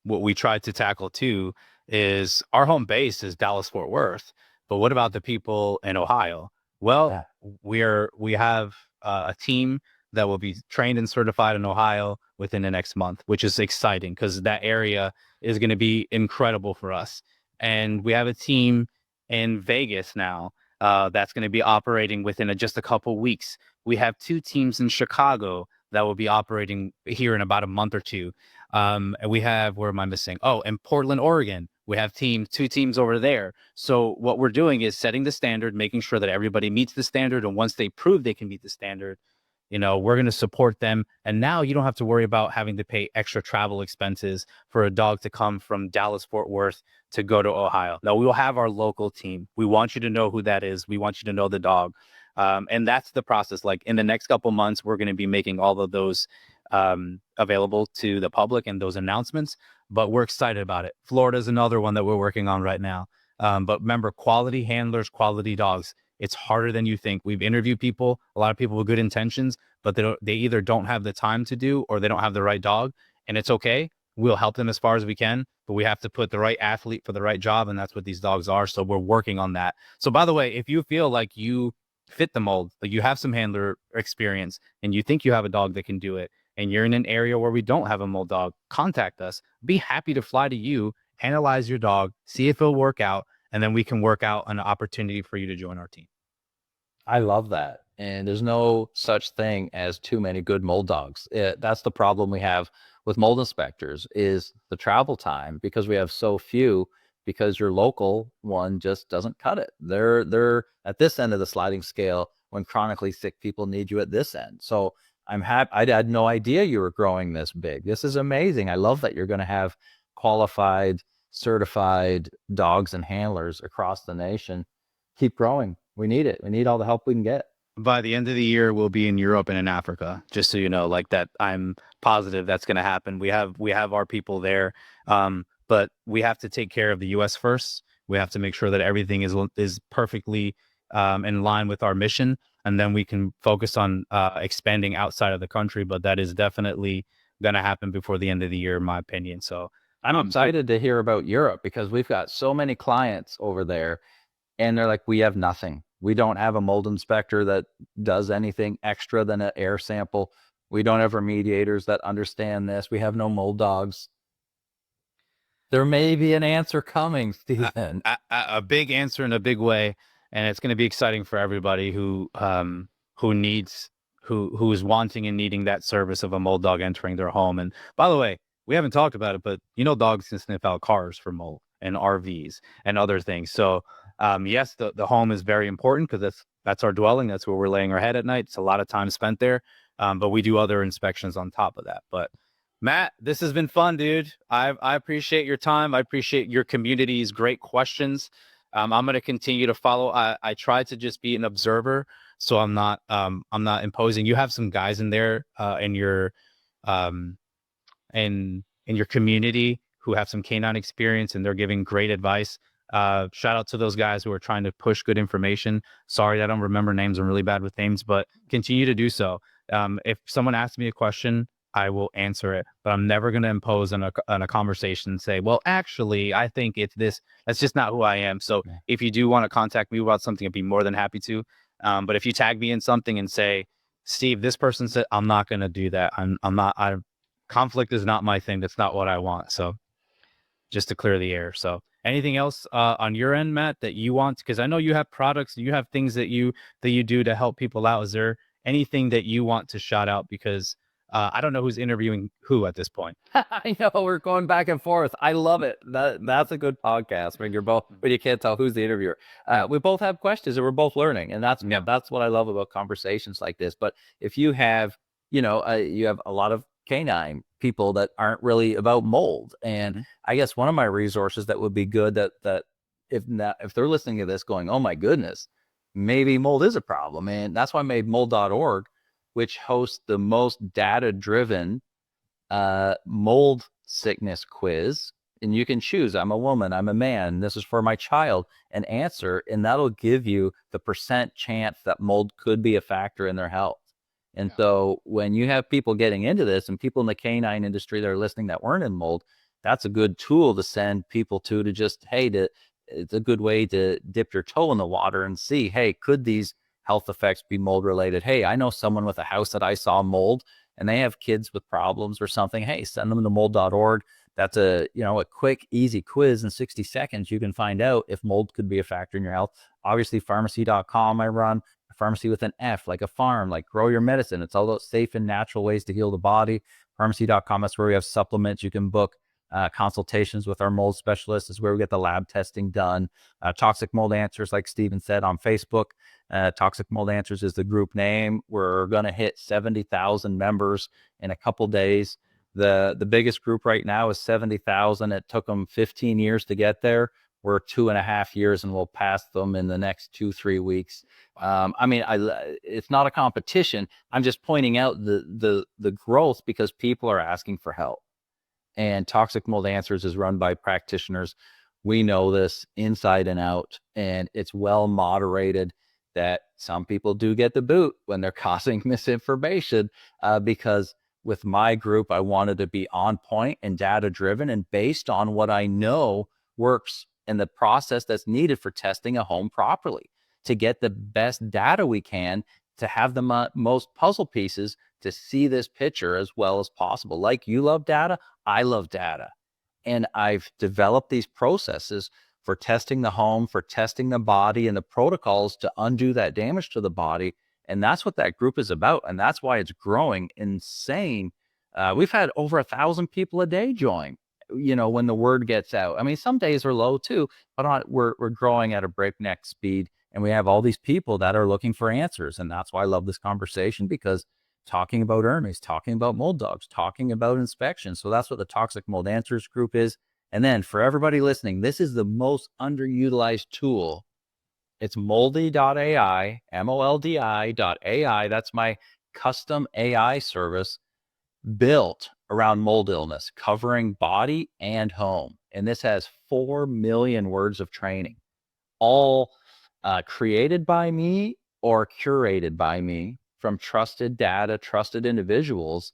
C: we tried to tackle too is our home base is Dallas Fort Worth, but what about the people in Ohio? Well, we have a team that will be trained and certified in Ohio within the next month, which is exciting because that area is going to be incredible for us. And we have a team in Vegas now that's going to be operating within just a couple weeks. We have 2 teams in Chicago that will be operating here in about a month or 2. And we have, where am I missing? Oh, in Portland, Oregon, we have 2 teams over there. So what we're doing is setting the standard, making sure that everybody meets the standard. And once they prove they can meet the standard, we're going to support them. And now you don't have to worry about having to pay extra travel expenses for a dog to come from Dallas, Fort Worth to go to Ohio. No, we will have our local team. We want you to know who that is. We want you to know the dog. And that's the process. Like in the next couple months, we're going to be making all of those available to the public and those announcements, but we're excited about it. Florida is another one that we're working on right now. But remember, quality handlers, quality dogs. It's harder than you think. We've interviewed people, a lot of people with good intentions, but they either don't have the time to do or they don't have the right dog, and it's okay. We'll help them as far as we can, but we have to put the right athlete for the right job, and that's what these dogs are. So we're working on that. So by the way, if you feel like you fit the mold, like you have some handler experience and you think you have a dog that can do it, and you're in an area where we don't have a mold dog, contact us. Be happy to fly to you, analyze your dog, see if it'll work out, and then we can work out an opportunity for you to join our team.
B: I love that. And there's no such thing as too many good mold dogs. That's the problem we have with mold inspectors is the travel time, because we have so few, because your local one just doesn't cut it. They're at this end of the sliding scale when chronically sick people need you at this end. So I'm happy. I had no idea you were growing this big. This is amazing. I love that you're going to have qualified, certified dogs and handlers across the nation. Keep growing. We need it. We need all the help we can get.
C: By the end of the year, we'll be in Europe and in Africa, just so you know, like that. I'm positive that's going to happen. We have our people there. But we have to take care of the U.S. first. We have to make sure that everything is perfectly in line with our mission, and then we can focus on expanding outside of the country. But that is definitely going to happen before the end of the year, in my opinion. So
B: I'm excited to hear about Europe, because we've got so many clients over there, and they're like, we have nothing. We don't have a mold inspector that does anything extra than an air sample. We don't have remediators that understand this. We have no mold dogs. There may be an answer coming, Stephen.
C: A big answer in a big way, and it's going to be exciting for everybody who is wanting and needing that service of a mold dog entering their home. And by the way, we haven't talked about it, but dogs can sniff out cars for mold and RVs and other things. So yes, the home is very important, because that's our dwelling. That's where we're laying our head at night. It's a lot of time spent there. But we do other inspections on top of that. But Matt, this has been fun, dude. I appreciate your time. I appreciate your community's great questions. I'm going to continue to follow. I try to just be an observer, so I'm not imposing. You have some guys in there in your community who have some canine experience, and they're giving great advice. Shout out to those guys who are trying to push good information. Sorry, I don't remember names. I'm really bad with names, but continue to do so. If someone asks me a question, I will answer it, but I'm never going to impose on a conversation and say, well, actually, I think it's this. That's just not who I am. So if you do want to contact me about something, I'd be more than happy to. But if you tag me in something and say, Steve, this person said, I'm not going to do that. Conflict is not my thing. That's not what I want. So just to clear the air. So anything else on your end, Matt, that you want? Because I know you have products, you have things that you do to help people out. Is there anything that you want to shout out? Because I don't know who's interviewing who at this point.
B: I know we're going back and forth. I love it. That's a good podcast when you can't tell who's the interviewer. We both have questions and we're both learning, and that's what I love about conversations like this. But if you have, you have a lot of canine people that aren't really about mold. And I guess one of my resources that would be good that if they're listening to this going, oh my goodness, maybe mold is a problem. And that's why I made mold.org, which hosts the most data-driven mold sickness quiz. And you can choose, I'm a woman, I'm a man, this is for my child, and answer, and that'll give you the percent chance that mold could be a factor in their health. And so when you have people getting into this, and people in the canine industry that are listening that weren't in mold, that's a good tool to send people to just, hey, it's a good way to dip your toe in the water and see, hey, could these health effects be mold related? Hey, I know someone with a house that I saw mold, and they have kids with problems or something. Hey, send them to mold.org. That's a quick, easy quiz in 60 seconds. You can find out if mold could be a factor in your health. Obviously, pharmacy.com, I run a pharmacy with an F, like a farm, like grow your medicine. It's all about safe and natural ways to heal the body. Pharmacy.com, that's where we have supplements. You can book consultations with our mold specialists, is where we get the lab testing done. Toxic Mold Answers, like Steven said, on Facebook. Toxic Mold Answers is the group name. We're going to hit 70,000 members in a couple days. The biggest group right now is 70,000. It took them 15 years to get there. We're 2.5 years, and we'll pass them in the next 2-3 weeks. It's not a competition. I'm just pointing out the growth because people are asking for help. And Toxic Mold Answers is run by practitioners. We know this inside and out, and it's well moderated. That some people do get the boot when they're causing misinformation, because with my group, I wanted to be on point and data driven and based on what I know works and the process that's needed for testing a home properly to get the best data we can, to have the most puzzle pieces to see this picture as well as possible. Like you love data, I love data. And I've developed these processes for testing the home, for testing the body, and the protocols to undo that damage to the body. And that's what that group is about. And that's why it's growing insane. We've had over 1,000 people a day join, when the word gets out. I mean, some days are low too, but we're growing at a breakneck speed. And we have all these people that are looking for answers. And that's why I love this conversation, because talking about Hermes, talking about mold dogs, talking about inspection. So that's what the Toxic Mold Answers group is. And then for everybody listening, this is the most underutilized tool. It's moldy.ai, moldi.ai. That's my custom AI service built around mold illness, covering body and home. And this has 4 million words of training, all created by me or curated by me from trusted data, trusted individuals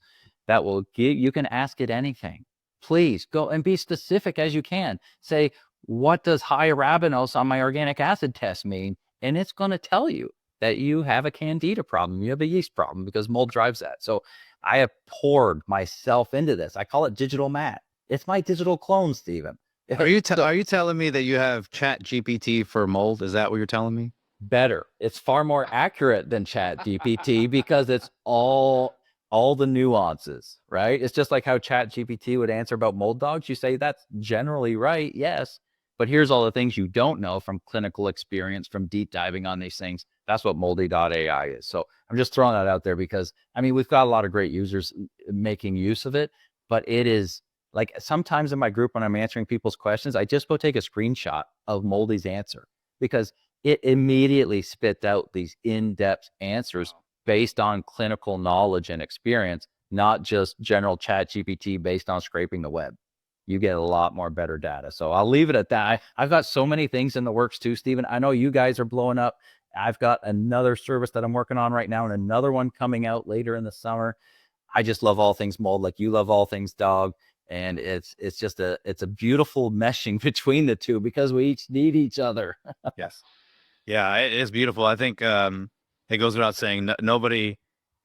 B: that will you can ask it anything. Please go and be specific as you can. Say, what does high arabinose on my organic acid test mean? And it's going to tell you that you have a candida problem, you have a yeast problem, because mold drives that. So I have poured myself into this. I call it digital Matt. It's my digital clone, Steven.
C: Are you telling me that you have Chat GPT for mold? Is that what you're telling me?
B: Better. It's far more accurate than Chat GPT because it's all the nuances, right? It's just like how Chat GPT would answer about mold dogs. You say that's generally right, yes, but here's all the things you don't know from clinical experience, from deep diving on these things. That's what moldy.ai is. So I'm just throwing that out there because, we've got a lot of great users making use of it, but it is like sometimes in my group when I'm answering people's questions, I just go take a screenshot of Moldy's answer because it immediately spits out these in-depth answers based on clinical knowledge and experience, not just general Chat GPT based on scraping the web. You get a lot more better data. So I'll leave it at that. I've got so many things in the works too, Steven. I know you guys are blowing up. I've got another service that I'm working on right now and another one coming out later in the summer. I just love all things mold, like you love all things dog. And it's a beautiful meshing between the two because we each need each other.
C: Yes. Yeah, it is beautiful. I think it goes without saying, nobody,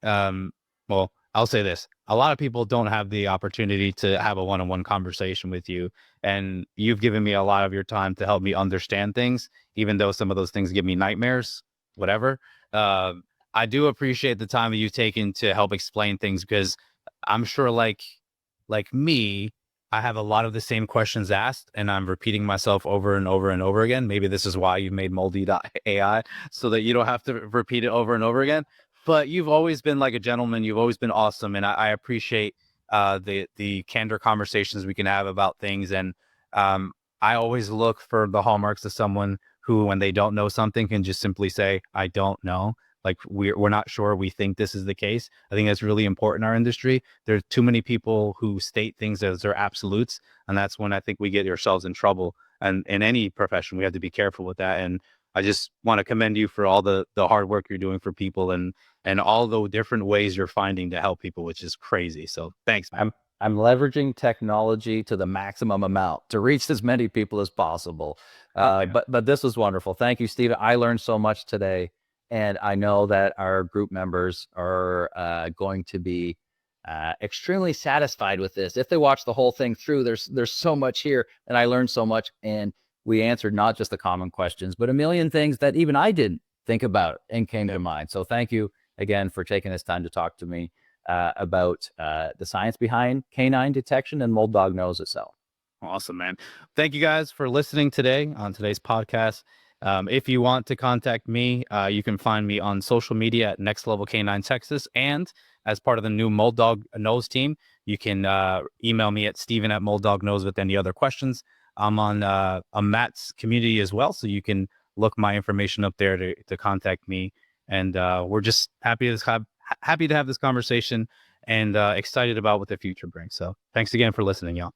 C: well, I'll say this. A lot of people don't have the opportunity to have a one-on-one conversation with you. And you've given me a lot of your time to help me understand things, even though some of those things give me nightmares, whatever. I do appreciate the time that you've taken to help explain things, because I'm sure like me, I have a lot of the same questions asked and I'm repeating myself over and over and over again. Maybe this is why you made moldy.ai, so that you don't have to repeat it over and over again. But you've always been like a gentleman. You've always been awesome. And I appreciate the candor conversations we can have about things. And I always look for the hallmarks of someone who, when they don't know something, can just simply say, I don't know. Like we're not sure. We think this is the case. I think that's really important in our industry. There's too many people who state things as their absolutes, and that's when I think we get ourselves in trouble. And in any profession, we have to be careful with that. And I just want to commend you for all the hard work you're doing for people, and all the different ways you're finding to help people, which is crazy. So thanks, man.
B: I'm leveraging technology to the maximum amount to reach as many people as possible. But this was wonderful. Thank you, Steve. I learned so much today. And I know that our group members are going to be extremely satisfied with this. If they watch the whole thing through, there's so much here, and I learned so much. And we answered not just the common questions, but a million things that even I didn't think about and came to mind. So thank you again for taking this time to talk to me about the science behind canine detection and mold dog nose itself.
C: Awesome, man. Thank you guys for listening today on today's podcast. If you want to contact me, you can find me on social media at Next Level Canine Texas. And as part of the new Mold Dog Nose team, you can email me at Steven@MoldDogNose with any other questions. I'm on Matt's community as well, so you can look my information up there to contact me. And we're just happy to have this conversation, and excited about what the future brings. So thanks again for listening, y'all.